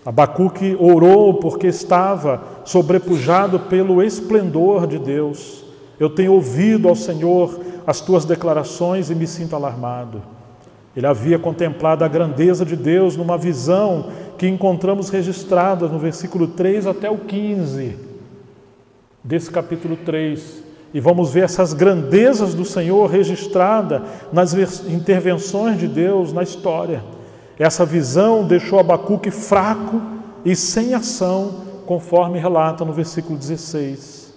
Abacuque orou porque estava sobrepujado pelo esplendor de Deus. Eu tenho ouvido ao Senhor as tuas declarações e me sinto alarmado. Ele havia contemplado a grandeza de Deus numa visão que encontramos registrada no versículo 3 até o 15 desse capítulo 3. E vamos ver essas grandezas do Senhor registradas nas intervenções de Deus na história. Essa visão deixou Abacuque fraco e sem ação, conforme relata no versículo 16.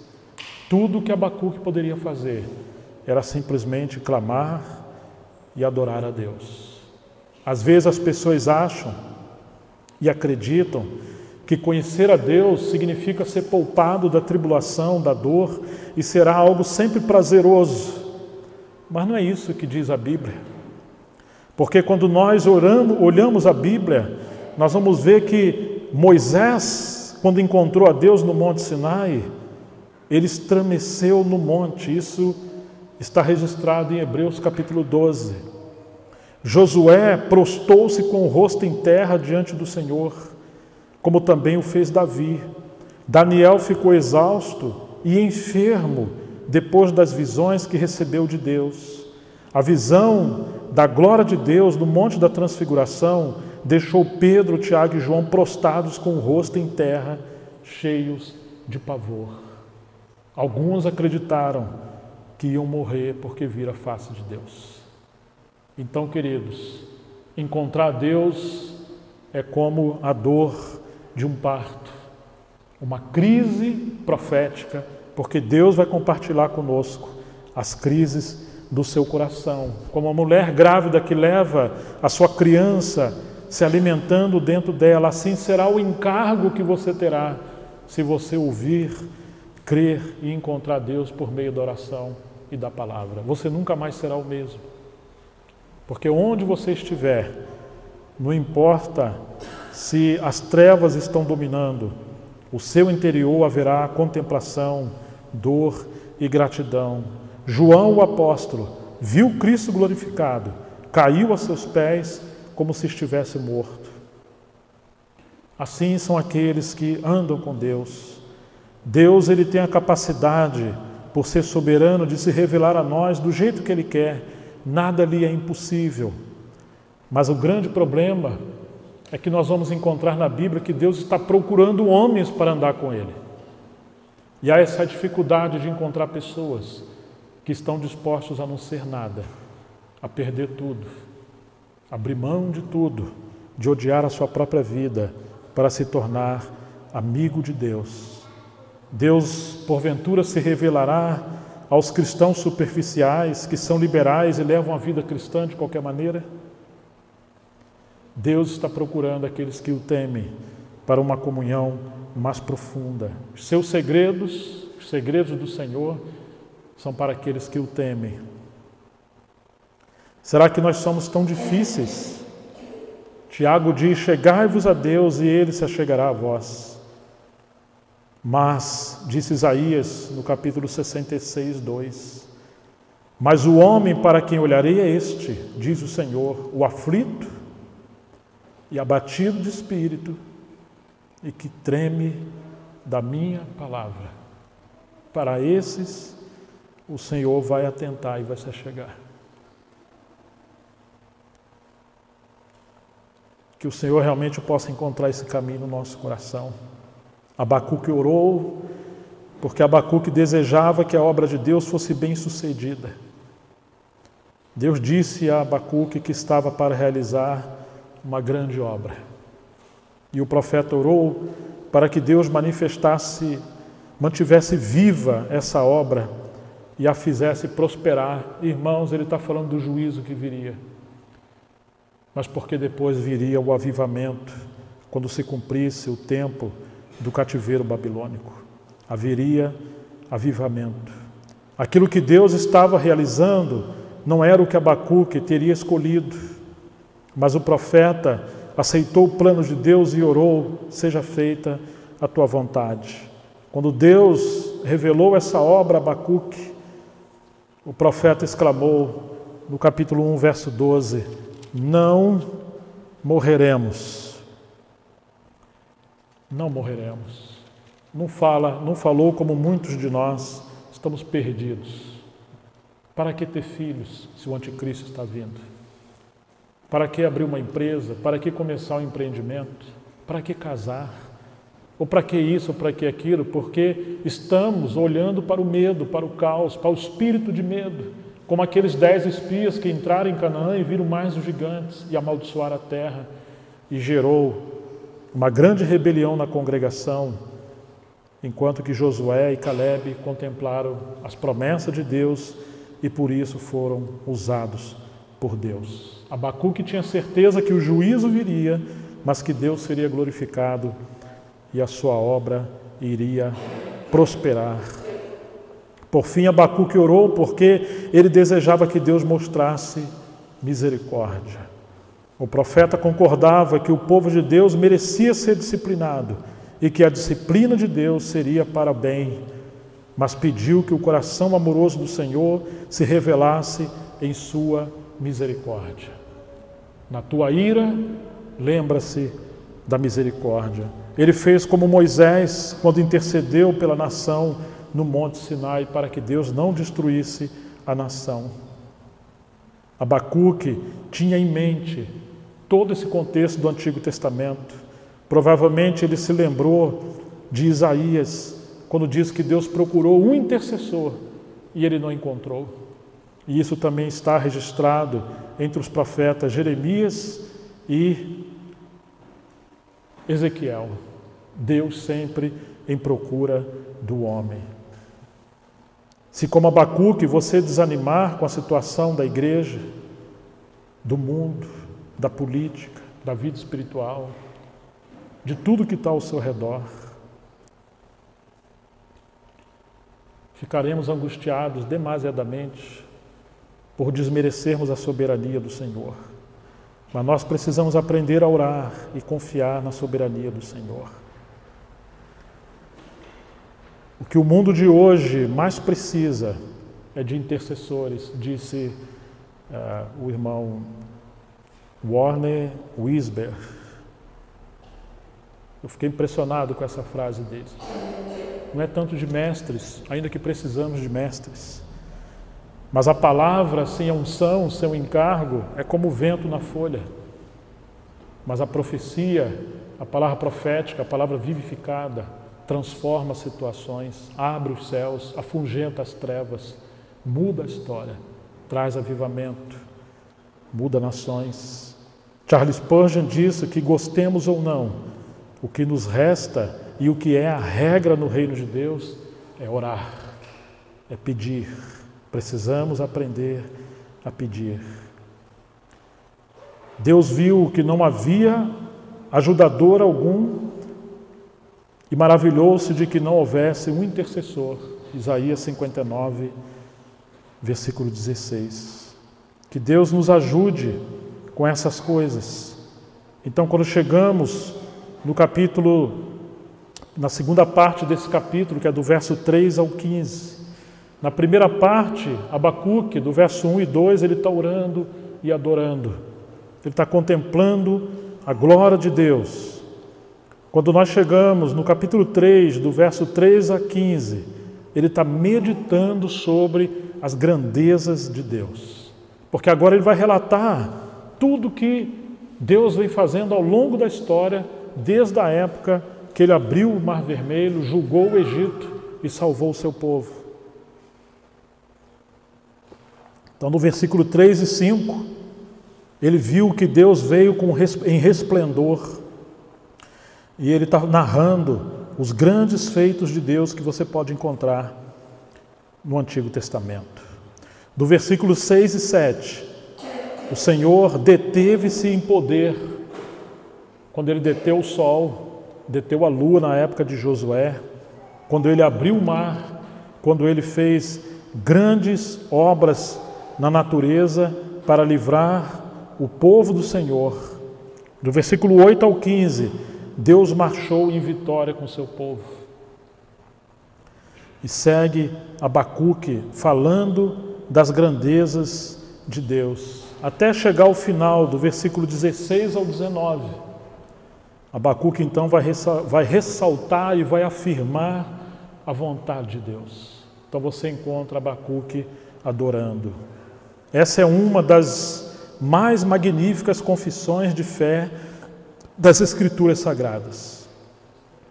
Tudo o que Abacuque poderia fazer era simplesmente clamar e adorar a Deus. Às vezes as pessoas acham e acreditam que conhecer a Deus significa ser poupado da tribulação, da dor, e será algo sempre prazeroso. Mas não é isso que diz a Bíblia. Porque quando nós olhamos a Bíblia, nós vamos ver que Moisés, quando encontrou a Deus no Monte Sinai, ele estremeceu no monte. Isso está registrado em Hebreus capítulo 12. Josué prostou-se com o rosto em terra diante do Senhor, como também o fez Davi. Daniel ficou exausto e enfermo depois das visões que recebeu de Deus. A visão da glória de Deus no Monte da Transfiguração deixou Pedro, Tiago e João prostrados com o rosto em terra, cheios de pavor. Alguns acreditaram que iam morrer porque viram a face de Deus. Então, queridos, encontrar Deus é como a dor de um parto, uma crise profética, porque Deus vai compartilhar conosco as crises do seu coração, como a mulher grávida que leva a sua criança se alimentando dentro dela. Assim será o encargo que você terá se você ouvir, crer e encontrar Deus por meio da oração e da palavra. Você nunca mais será o mesmo, porque onde você estiver, não importa se as trevas estão dominando, o seu interior haverá contemplação, dor e gratidão. João, o apóstolo, viu Cristo glorificado, caiu a seus pés como se estivesse morto. Assim são aqueles que andam com Deus. Deus, ele tem a capacidade, por ser soberano, de se revelar a nós do jeito que ele quer. Nada lhe é impossível. Mas o grande problema é que nós vamos encontrar na Bíblia que Deus está procurando homens para andar com ele. E há essa dificuldade de encontrar pessoas que estão dispostos a não ser nada, a perder tudo, abrir mão de tudo, de odiar a sua própria vida para se tornar amigo de Deus. Deus, porventura, se revelará aos cristãos superficiais, que são liberais e levam a vida cristã de qualquer maneira? Deus está procurando aqueles que o temem para uma comunhão mais profunda. Os seus segredos, os segredos do Senhor, são para aqueles que o temem. Será que nós somos tão difíceis? Tiago diz: chegai-vos a Deus e ele se achegará a vós. Mas, disse Isaías no capítulo 66, 2, mas o homem para quem olharei é este, diz o Senhor, o aflito e abatido de espírito e que treme da minha palavra. Para esses, o Senhor vai atentar e vai se achegar. Que o Senhor realmente possa encontrar esse caminho no nosso coração. Abacuque orou, porque Abacuque desejava que a obra de Deus fosse bem sucedida. Deus disse a Abacuque que estava para realizar uma grande obra. E o profeta orou para que Deus mantivesse viva essa obra e a fizesse prosperar. Irmãos, ele está falando do juízo que viria, mas porque depois viria o avivamento, quando se cumprisse o tempo do cativeiro babilônico. Haveria avivamento. Aquilo que Deus estava realizando não era o que Abacuque teria escolhido, mas o profeta aceitou o plano de Deus e orou: seja feita a tua vontade. Quando Deus revelou essa obra a Abacuque, o profeta exclamou no capítulo 1, verso 12: não morreremos. Não morreremos. Não falou como muitos de nós, estamos perdidos. Para que ter filhos se o anticristo está vindo? Para que abrir uma empresa? Para que começar um empreendimento? Para que casar? Ou para que isso, ou para que aquilo? Porque estamos olhando para o medo, para o caos, para o espírito de medo, como aqueles 10 espias que entraram em Canaã e viram mais os gigantes e amaldiçoaram a terra, e gerou uma grande rebelião na congregação, enquanto que Josué e Calebe contemplaram as promessas de Deus e por isso foram usados por Deus. Abacuque tinha certeza que o juízo viria, mas que Deus seria glorificado e a sua obra iria prosperar. Por fim, Abacuque orou porque ele desejava que Deus mostrasse misericórdia. O profeta concordava que o povo de Deus merecia ser disciplinado e que a disciplina de Deus seria para bem, mas pediu que o coração amoroso do Senhor se revelasse em sua misericórdia. Na tua ira, lembra-se da misericórdia. Ele fez como Moisés, quando intercedeu pela nação no Monte Sinai, para que Deus não destruísse a nação. Abacuque tinha em mente todo esse contexto do Antigo Testamento. Provavelmente ele se lembrou de Isaías, quando diz que Deus procurou um intercessor e ele não encontrou. E isso também está registrado entre os profetas Jeremias e Ezequiel. Deus sempre em procura do homem. Se como Abacuque você desanimar com a situação da igreja, do mundo, da política, da vida espiritual, de tudo que está ao seu redor, ficaremos angustiados demasiadamente por desmerecermos a soberania do Senhor. Mas nós precisamos aprender a orar e confiar na soberania do Senhor. O que o mundo de hoje mais precisa é de intercessores, disse o irmão Warner Wisber. Eu fiquei impressionado com essa frase dele. Não é tanto de mestres, ainda que precisamos de mestres. Mas a palavra sem a unção, sem o encargo, é como o vento na folha. Mas a profecia, a palavra profética, a palavra vivificada, transforma situações, abre os céus, afugenta as trevas, muda a história, traz avivamento, muda nações. Charles Spurgeon disse que, gostemos ou não, o que nos resta e o que é a regra no reino de Deus é orar, é pedir. Precisamos aprender a pedir. Deus viu que não havia ajudador algum e maravilhou-se de que não houvesse um intercessor. Isaías 59, versículo 16. Que Deus nos ajude com essas coisas. Então, quando chegamos no capítulo, na segunda parte desse capítulo, que é do verso 3 ao 15, na primeira parte, Abacuque, do verso 1 e 2, ele está orando e adorando. Ele está contemplando a glória de Deus. Quando nós chegamos no capítulo 3, do verso 3 a 15, ele está meditando sobre as grandezas de Deus. Porque agora ele vai relatar tudo que Deus vem fazendo ao longo da história, desde a época que ele abriu o Mar Vermelho, julgou o Egito e salvou o seu povo. Então, no versículo 3 e 5, ele viu que Deus veio em resplendor, e ele está narrando os grandes feitos de Deus que você pode encontrar no Antigo Testamento. Do versículo 6 e 7, o Senhor deteve-se em poder, quando ele deteu o sol, deteu a lua na época de Josué, quando ele abriu o mar, quando ele fez grandes obras na natureza para livrar o povo do Senhor. Do versículo 8 ao 15, Deus marchou em vitória com seu povo. E segue Abacuque falando das grandezas de Deus, até chegar ao final, do versículo 16 ao 19. Abacuque então vai ressaltar e vai afirmar a vontade de Deus. Então você encontra Abacuque adorando. Essa é uma das mais magníficas confissões de fé das Escrituras Sagradas.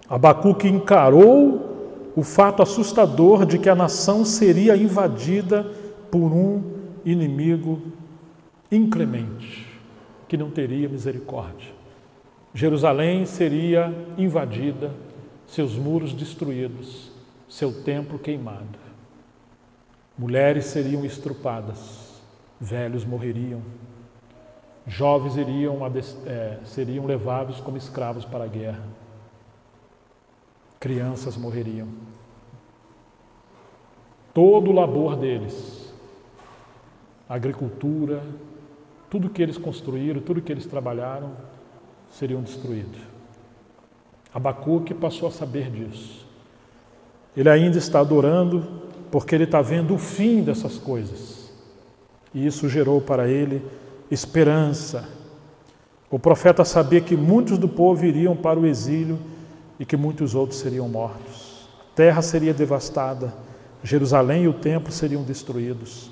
Abacuque encarou o fato assustador de que a nação seria invadida por um inimigo inclemente, que não teria misericórdia. Jerusalém seria invadida, seus muros destruídos, seu templo queimado. Mulheres seriam estrupadas, velhos morreriam, jovens seriam levados como escravos para a guerra, crianças morreriam. Todo o labor deles, a agricultura, tudo que eles construíram, tudo que eles trabalharam, seriam destruídos. Abacuque passou a saber disso. Ele ainda está adorando porque ele está vendo o fim dessas coisas. E isso gerou para ele esperança. O profeta sabia que muitos do povo iriam para o exílio e que muitos outros seriam mortos. A terra seria devastada, Jerusalém e o templo seriam destruídos.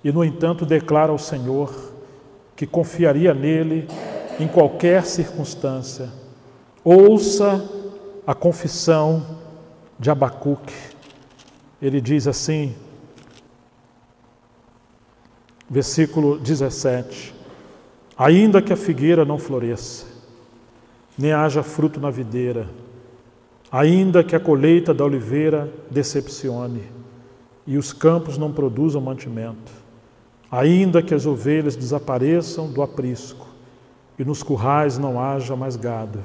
E, no entanto, declara ao Senhor que confiaria nele em qualquer circunstância. Ouça a confissão de Abacuque. Ele diz assim, versículo 17: ainda que a figueira não floresça, nem haja fruto na videira, ainda que a colheita da oliveira decepcione e os campos não produzam mantimento, ainda que as ovelhas desapareçam do aprisco e nos currais não haja mais gado,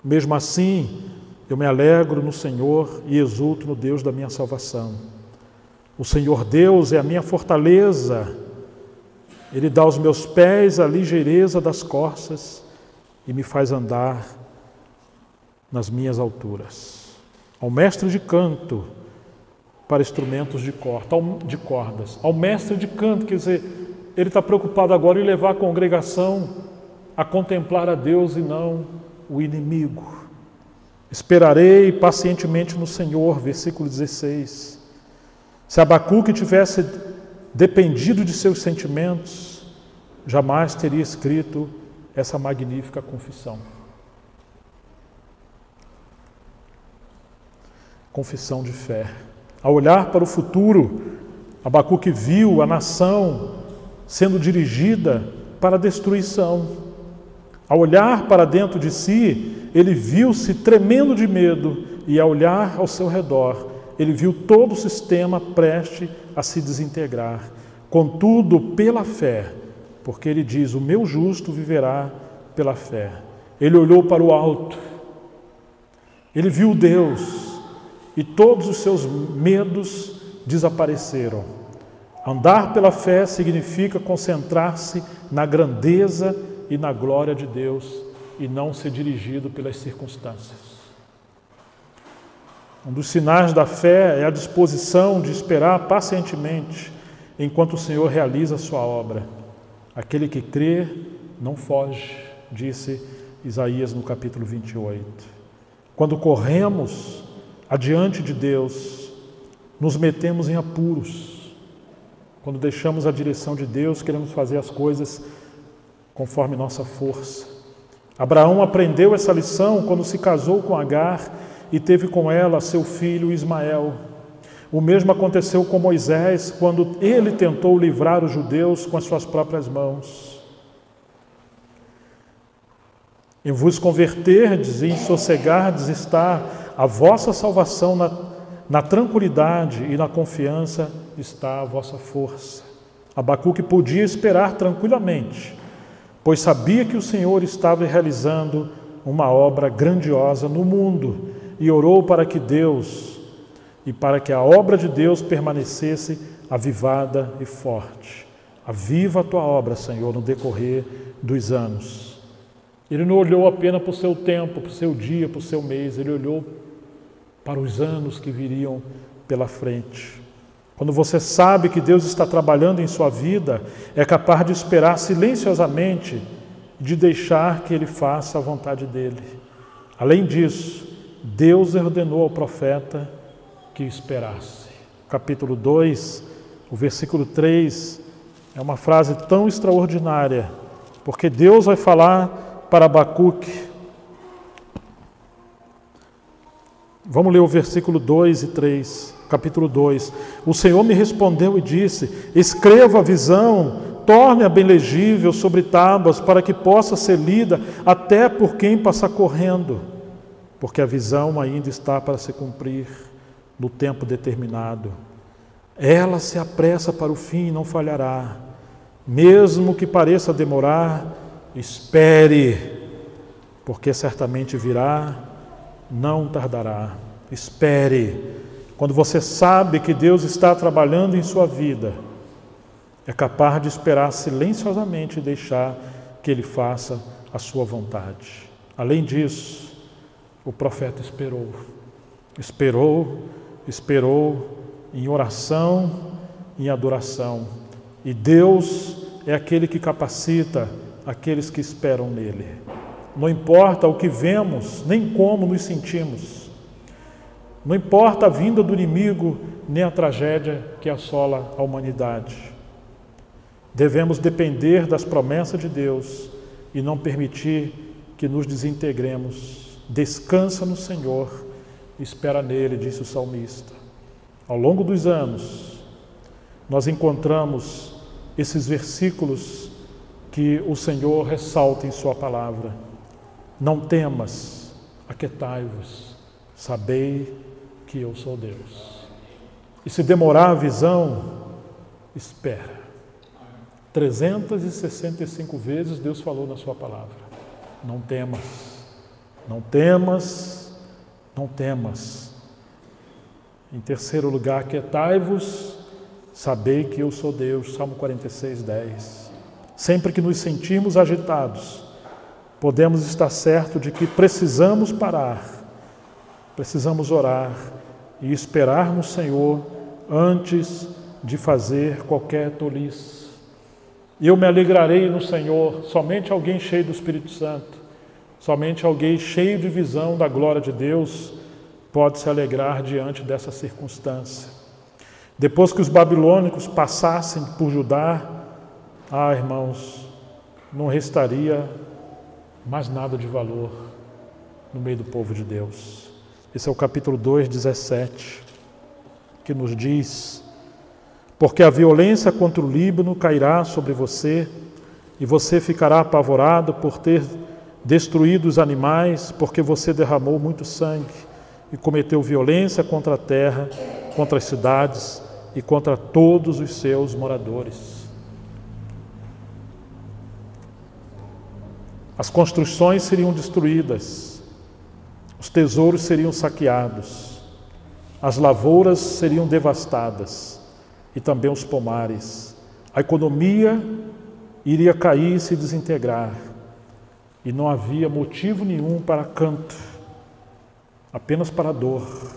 mesmo assim eu me alegro no Senhor e exulto no Deus da minha salvação. O Senhor Deus é a minha fortaleza, Ele dá aos meus pés a ligeireza das corças e me faz andar nas minhas alturas. Ao mestre de canto para instrumentos de cordas. Ao mestre de canto, quer dizer, ele está preocupado agora em levar a congregação a contemplar a Deus e não o inimigo. Esperarei pacientemente no Senhor, versículo 16. Se Abacuque tivesse dependido de seus sentimentos, jamais teria escrito essa magnífica confissão. Confissão de fé. Ao olhar para o futuro, Abacuque viu a nação sendo dirigida para a destruição. Ao olhar para dentro de si, ele viu-se tremendo de medo e, ao olhar ao seu redor, ele viu todo o sistema prestes a se desintegrar. Contudo, pela fé, porque ele diz, o meu justo viverá pela fé. Ele olhou para o alto, ele viu Deus e todos os seus medos desapareceram. Andar pela fé significa concentrar-se na grandeza e na glória de Deus e não ser dirigido pelas circunstâncias. Um dos sinais da fé é a disposição de esperar pacientemente enquanto o Senhor realiza a sua obra. Aquele que crê não foge, disse Isaías no capítulo 28. Quando corremos adiante de Deus, nos metemos em apuros. Quando deixamos a direção de Deus, queremos fazer as coisas conforme nossa força. Abraão aprendeu essa lição quando se casou com Agar e teve com ela seu filho Ismael. O mesmo aconteceu com Moisés quando ele tentou livrar os judeus com as suas próprias mãos. Em vos converterdes e em sossegardes está a vossa salvação, na tranquilidade e na confiança está a vossa força. Abacuque podia esperar tranquilamente, pois sabia que o Senhor estava realizando uma obra grandiosa no mundo e orou para que Deus e para que a obra de Deus permanecesse avivada e forte. Aviva a tua obra, Senhor, no decorrer dos anos. Ele não olhou apenas para o seu tempo, para o seu dia, para o seu mês, ele olhou para os anos que viriam pela frente. Quando você sabe que Deus está trabalhando em sua vida, é capaz de esperar silenciosamente, de deixar que Ele faça a vontade dEle. Além disso, Deus ordenou ao profeta que esperasse. Capítulo 2, o versículo 3, é uma frase tão extraordinária, porque Deus vai falar para Abacuque. Vamos ler o versículo 2 e 3. Capítulo 2. O Senhor me respondeu e disse, escreva a visão, torne-a bem legível sobre tábuas, para que possa ser lida até por quem passar correndo, porque a visão ainda está para se cumprir no tempo determinado. Ela se apressa para o fim e não falhará. Mesmo que pareça demorar, espere, porque certamente virá, não tardará. Espere. Quando você sabe que Deus está trabalhando em sua vida, É capaz de esperar silenciosamente e deixar que Ele faça a sua vontade. Além disso, o profeta esperou em oração, em adoração. E Deus é aquele que capacita aqueles que esperam nele. Não importa o que vemos, nem como nos sentimos. Não importa a vinda do inimigo, nem a tragédia que assola a humanidade. Devemos depender das promessas de Deus e não permitir que nos desintegremos. Descansa no Senhor, espera nele, disse o salmista. Ao longo dos anos, nós encontramos esses versículos que o Senhor ressalta em sua palavra. Não temas, aquietai-vos, sabei que eu sou Deus. E se demorar a visão, espera. 365 vezes Deus falou na sua palavra. Não temas, não temas, não temas. Em terceiro lugar, aquietai-vos, sabei que eu sou Deus. Salmo 46, 10. Sempre que nos sentirmos agitados, podemos estar certos de que precisamos parar, precisamos orar e esperar no Senhor antes de fazer qualquer tolice. Eu me alegrarei no Senhor. Somente alguém cheio do Espírito Santo, somente alguém cheio de visão da glória de Deus pode se alegrar diante dessa circunstância. Depois que os babilônicos passassem por Judá, irmãos, não restaria mais nada de valor no meio do povo de Deus. Esse é o capítulo 2, 17, que nos diz: porque a violência contra o Líbano cairá sobre você, e você ficará apavorado por ter destruído os animais, porque você derramou muito sangue e cometeu violência contra a terra, contra as cidades e contra todos os seus moradores. As construções seriam destruídas, os tesouros seriam saqueados, as lavouras seriam devastadas e também os pomares. A economia iria cair e se desintegrar e não havia motivo nenhum para canto, apenas para dor.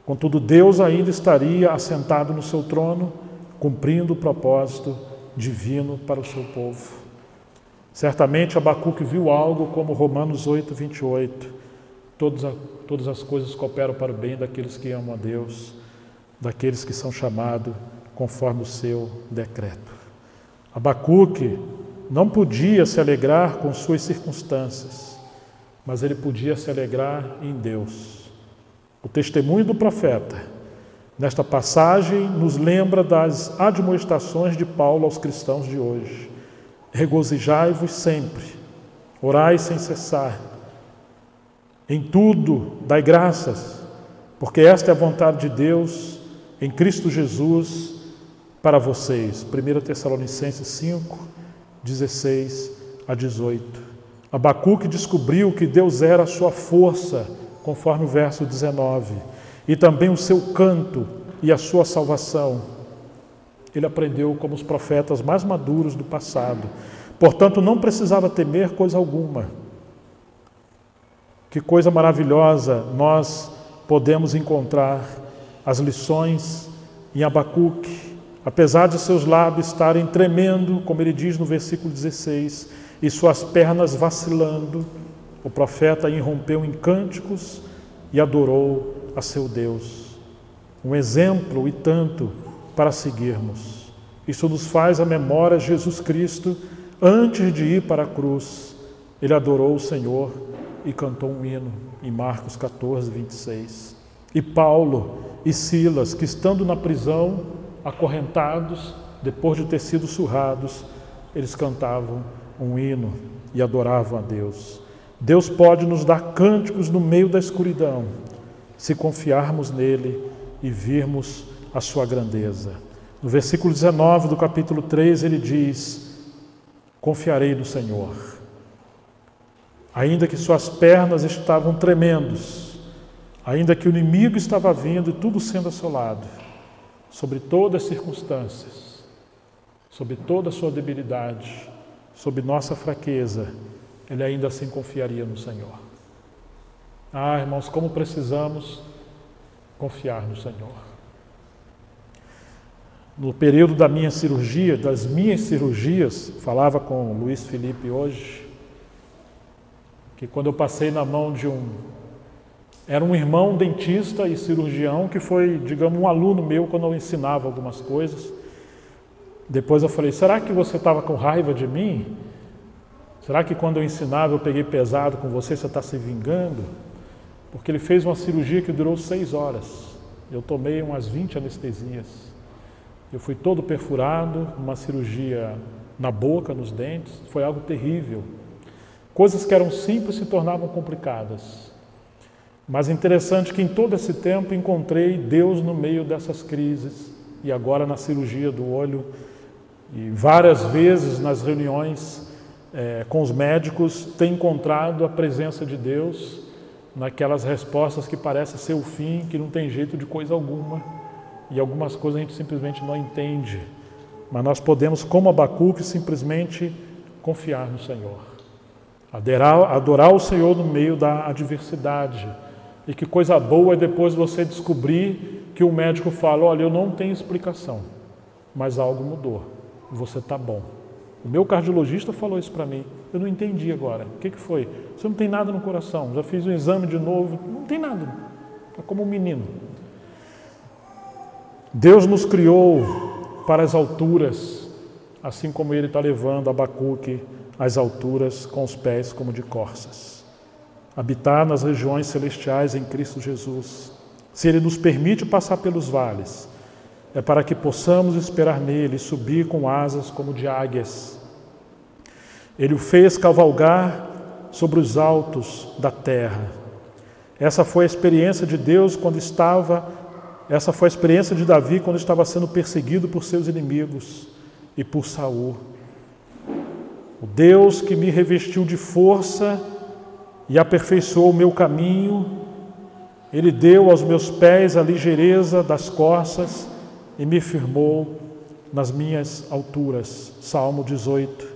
Contudo, Deus ainda estaria assentado no seu trono, cumprindo o propósito divino para o seu povo. Certamente Abacuque viu algo como Romanos 8, 28. Todas as coisas cooperam para o bem daqueles que amam a Deus, daqueles que são chamados conforme o seu decreto. Abacuque não podia se alegrar com suas circunstâncias, mas ele podia se alegrar em Deus. O testemunho do profeta, nesta passagem, nos lembra das admoestações de Paulo aos cristãos de hoje. Regozijai-vos sempre, orai sem cessar. Em tudo, dai graças, porque esta é a vontade de Deus em Cristo Jesus para vocês. 1 Tessalonicenses 5, 16 a 18. Abacuque descobriu que Deus era a sua força, conforme o verso 19, e também o seu canto e a sua salvação. Ele aprendeu como os profetas mais maduros do passado. Portanto, não precisava temer coisa alguma. Que coisa maravilhosa nós podemos encontrar as lições em Abacuque. Apesar de seus lábios estarem tremendo, como ele diz no versículo 16, e suas pernas vacilando, o profeta irrompeu em cânticos e adorou a seu Deus. Um exemplo e tanto para seguirmos. Isso nos faz a memória de Jesus Cristo. Antes de ir para a cruz, ele adorou o Senhor e cantou um hino em Marcos 14, 26. E Paulo e Silas, que estando na prisão, acorrentados, depois de ter sido surrados, eles cantavam um hino e adoravam a Deus. Deus pode nos dar cânticos no meio da escuridão, se confiarmos nele e virmos a sua grandeza. No versículo 19 do capítulo 3, ele diz: confiarei no Senhor. Ainda que suas pernas estavam tremendos, ainda que o inimigo estava vindo e tudo sendo assolado, sobre todas as circunstâncias, sob toda a sua debilidade, sob nossa fraqueza, ele ainda assim confiaria no Senhor. Ah, irmãos, como precisamos confiar no Senhor. No período da minha cirurgia, das minhas cirurgias, falava com o Luiz Felipe hoje, que quando eu passei na mão de era um irmão dentista e cirurgião que foi, digamos, um aluno meu quando eu ensinava algumas coisas. Depois eu falei, será que você estava com raiva de mim? Será que quando eu ensinava eu peguei pesado com você, você está se vingando? Porque ele fez uma cirurgia que durou 6 horas. Eu tomei umas 20 anestesias. Eu fui todo perfurado, uma cirurgia na boca, nos dentes. Foi algo terrível. Coisas que eram simples se tornavam complicadas. Mas interessante que em todo esse tempo encontrei Deus no meio dessas crises. E agora na cirurgia do olho, e várias vezes nas reuniões com os médicos, tenho encontrado a presença de Deus naquelas respostas que parecem ser o fim, que não tem jeito de coisa alguma. E algumas coisas a gente simplesmente não entende. Mas nós podemos, como Abacuque, simplesmente confiar no Senhor. Adorar o Senhor no meio da adversidade. E que coisa boa é depois você descobrir que o médico fala, olha, eu não tenho explicação, mas algo mudou, você está bom. O meu cardiologista falou isso para mim, eu não entendi agora, o que foi? Você não tem nada no coração, já fiz um exame de novo, não tem nada, está como um menino. Deus nos criou para as alturas, assim como Ele está levando Abacuque às alturas com os pés como de corças. Habitar nas regiões celestiais em Cristo Jesus. Se Ele nos permite passar pelos vales, é para que possamos esperar nele e subir com asas como de águias. Ele o fez cavalgar sobre os altos da terra. Essa foi a experiência de Deus essa foi a experiência de Davi quando estava sendo perseguido por seus inimigos e por Saul. O Deus que me revestiu de força e aperfeiçoou o meu caminho, Ele deu aos meus pés a ligeireza das corças e me firmou nas minhas alturas. Salmo 18,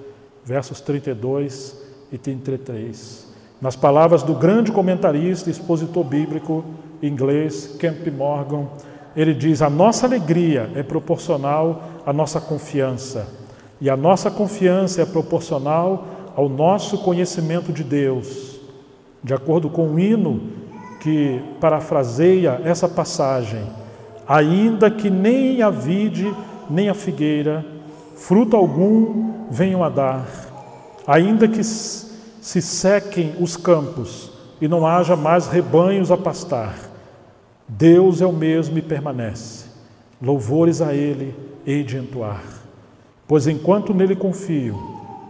versos 32 e 33. Nas palavras do grande comentarista e expositor bíblico inglês, Kemp Morgan, ele diz, a nossa alegria é proporcional à nossa confiança, e a nossa confiança é proporcional ao nosso conhecimento de Deus. De acordo com o hino que parafraseia essa passagem, ainda que nem a vide, nem a figueira, fruto algum venham a dar, ainda que se sequem os campos e não haja mais rebanhos a pastar, Deus é o mesmo e permanece. Louvores a Ele hei de entoar. Pois enquanto nele confio,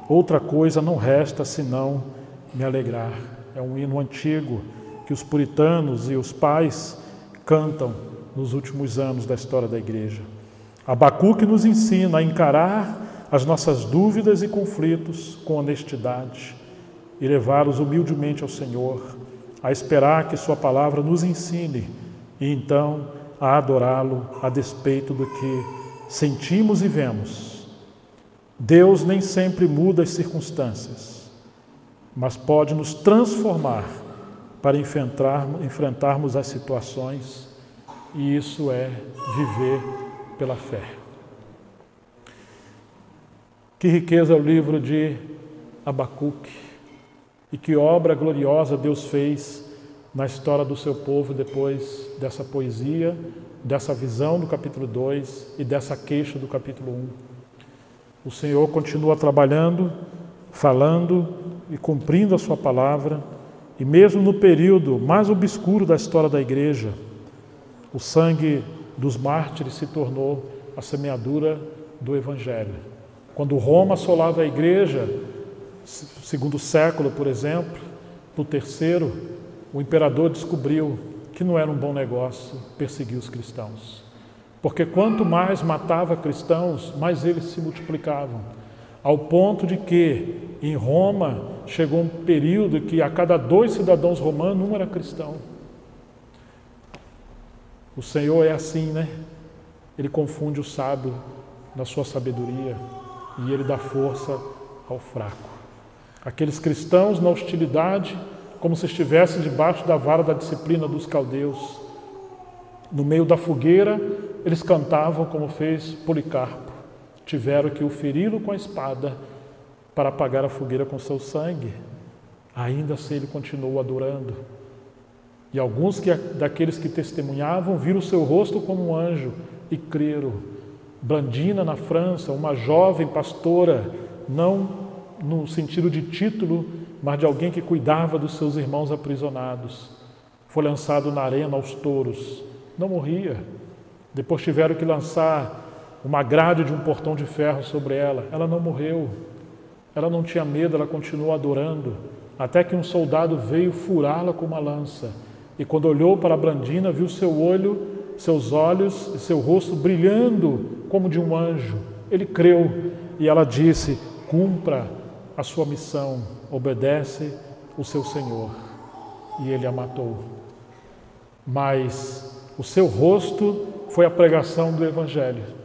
outra coisa não resta senão me alegrar. É um hino antigo que os puritanos e os pais cantam nos últimos anos da história da igreja. Abacuque nos ensina a encarar as nossas dúvidas e conflitos com honestidade e levá-los humildemente ao Senhor, a esperar que Sua palavra nos ensine e então a adorá-lo a despeito do que sentimos e vemos. Deus nem sempre muda as circunstâncias, mas pode nos transformar para enfrentarmos as situações, e isso é viver pela fé. Que riqueza é o livro de Abacuque, e que obra gloriosa Deus fez na história do seu povo depois dessa poesia, dessa visão do capítulo 2 e dessa queixa do capítulo 1. O Senhor continua trabalhando, falando e cumprindo a sua palavra, e mesmo no período mais obscuro da história da igreja, o sangue dos mártires se tornou a semeadura do Evangelho. Quando Roma assolava a igreja, segundo século, por exemplo, no terceiro, o imperador descobriu que não era um bom negócio perseguir os cristãos. Porque quanto mais matava cristãos, mais eles se multiplicavam. Ao ponto de que, em Roma, chegou um período que a cada 2 cidadãos romanos, um era cristão. O Senhor é assim, né? Ele confunde o sábio na sua sabedoria, e Ele dá força ao fraco. Aqueles cristãos na hostilidade, como se estivessem debaixo da vara da disciplina dos caldeus, no meio da fogueira, eles cantavam como fez Policarpo. Tiveram que o feri-lo com a espada para apagar a fogueira com seu sangue. Ainda assim ele continuou adorando. E alguns daqueles que testemunhavam viram o seu rosto como um anjo e creram. Blandina, na França, uma jovem pastora, não no sentido de título, mas de alguém que cuidava dos seus irmãos aprisionados, foi lançado na arena aos touros. Não morria. Depois tiveram que lançar uma grade de um portão de ferro sobre ela. Ela não morreu. Ela não tinha medo, ela continuou adorando, até que um soldado veio furá-la com uma lança. E quando olhou para a Blandina, viu seus olhos e seu rosto brilhando como de um anjo. Ele creu e ela disse: cumpra a sua missão, obedece o seu Senhor. E ele a matou. Mas o seu rosto foi a pregação do Evangelho.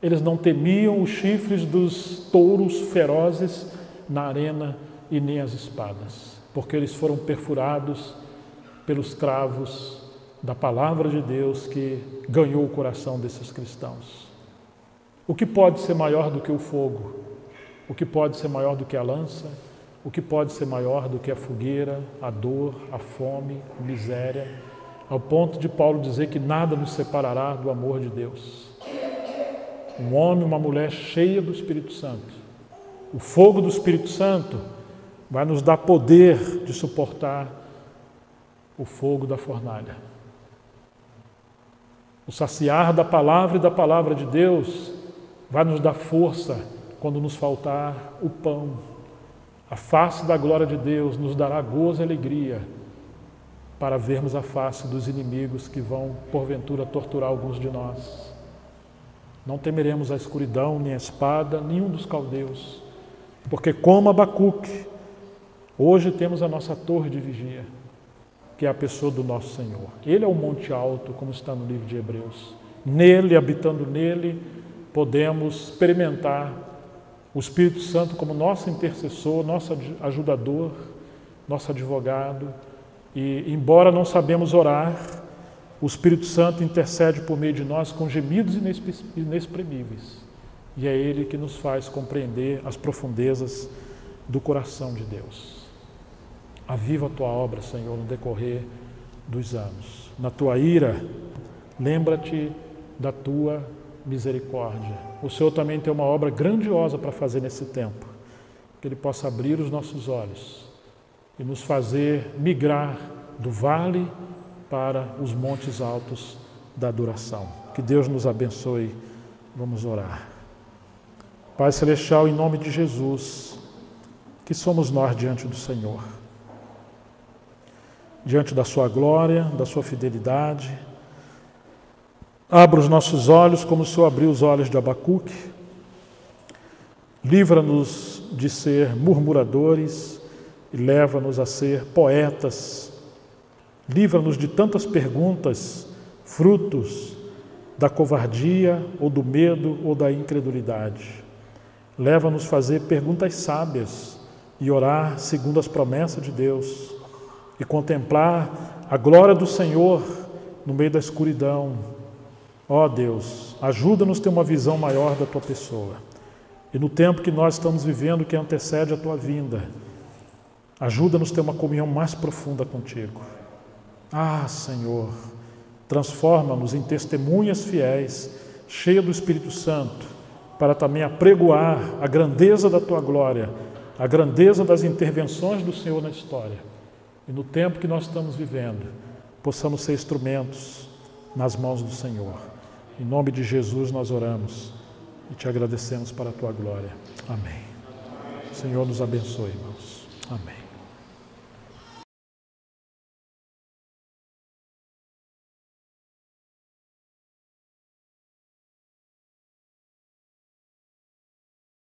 Eles não temiam os chifres dos touros ferozes na arena e nem as espadas, porque eles foram perfurados pelos cravos da palavra de Deus que ganhou o coração desses cristãos. O que pode ser maior do que o fogo? O que pode ser maior do que a lança? O que pode ser maior do que a fogueira, a dor, a fome, a miséria? Ao ponto de Paulo dizer que nada nos separará do amor de Deus. Um homem, uma mulher cheia do Espírito Santo. O fogo do Espírito Santo vai nos dar poder de suportar o fogo da fornalha. O saciar da palavra e da palavra de Deus vai nos dar força quando nos faltar o pão. A face da glória de Deus nos dará gozo e alegria para vermos a face dos inimigos que vão, porventura, torturar alguns de nós. Não temeremos a escuridão, nem a espada, nenhum dos caldeus, porque como Abacuque, hoje temos a nossa torre de vigia, que é a pessoa do nosso Senhor. Ele é o monte alto, como está no livro de Hebreus. Nele, habitando nele, podemos experimentar o Espírito Santo como nosso intercessor, nosso ajudador, nosso advogado. E, embora não sabemos orar, o Espírito Santo intercede por meio de nós com gemidos inexprimíveis. E é Ele que nos faz compreender as profundezas do coração de Deus. Aviva a Tua obra, Senhor, no decorrer dos anos. Na Tua ira, lembra-te da Tua misericórdia. O Senhor também tem uma obra grandiosa para fazer nesse tempo. Que Ele possa abrir os nossos olhos e nos fazer migrar do vale para os montes altos da adoração. Que Deus nos abençoe. Vamos orar. Pai Celestial, em nome de Jesus, que somos nós diante do Senhor? Diante da sua glória, da sua fidelidade. Abra os nossos olhos como o Senhor abriu os olhos de Abacuque. Livra-nos de ser murmuradores e leva-nos a ser poetas. Livra-nos de tantas perguntas, frutos da covardia ou do medo ou da incredulidade. Leva-nos a fazer perguntas sábias e orar segundo as promessas de Deus e contemplar a glória do Senhor no meio da escuridão. Ó Deus, ajuda-nos a ter uma visão maior da Tua pessoa. E no tempo que nós estamos vivendo, que antecede a Tua vinda, ajuda-nos a ter uma comunhão mais profunda contigo. Ah, Senhor, transforma-nos em testemunhas fiéis, cheias do Espírito Santo, para também apregoar a grandeza da Tua glória, a grandeza das intervenções do Senhor na história. E no tempo que nós estamos vivendo, possamos ser instrumentos nas mãos do Senhor. Em nome de Jesus nós oramos e Te agradecemos para a Tua glória. Amém. O Senhor nos abençoe, irmãos. Amém.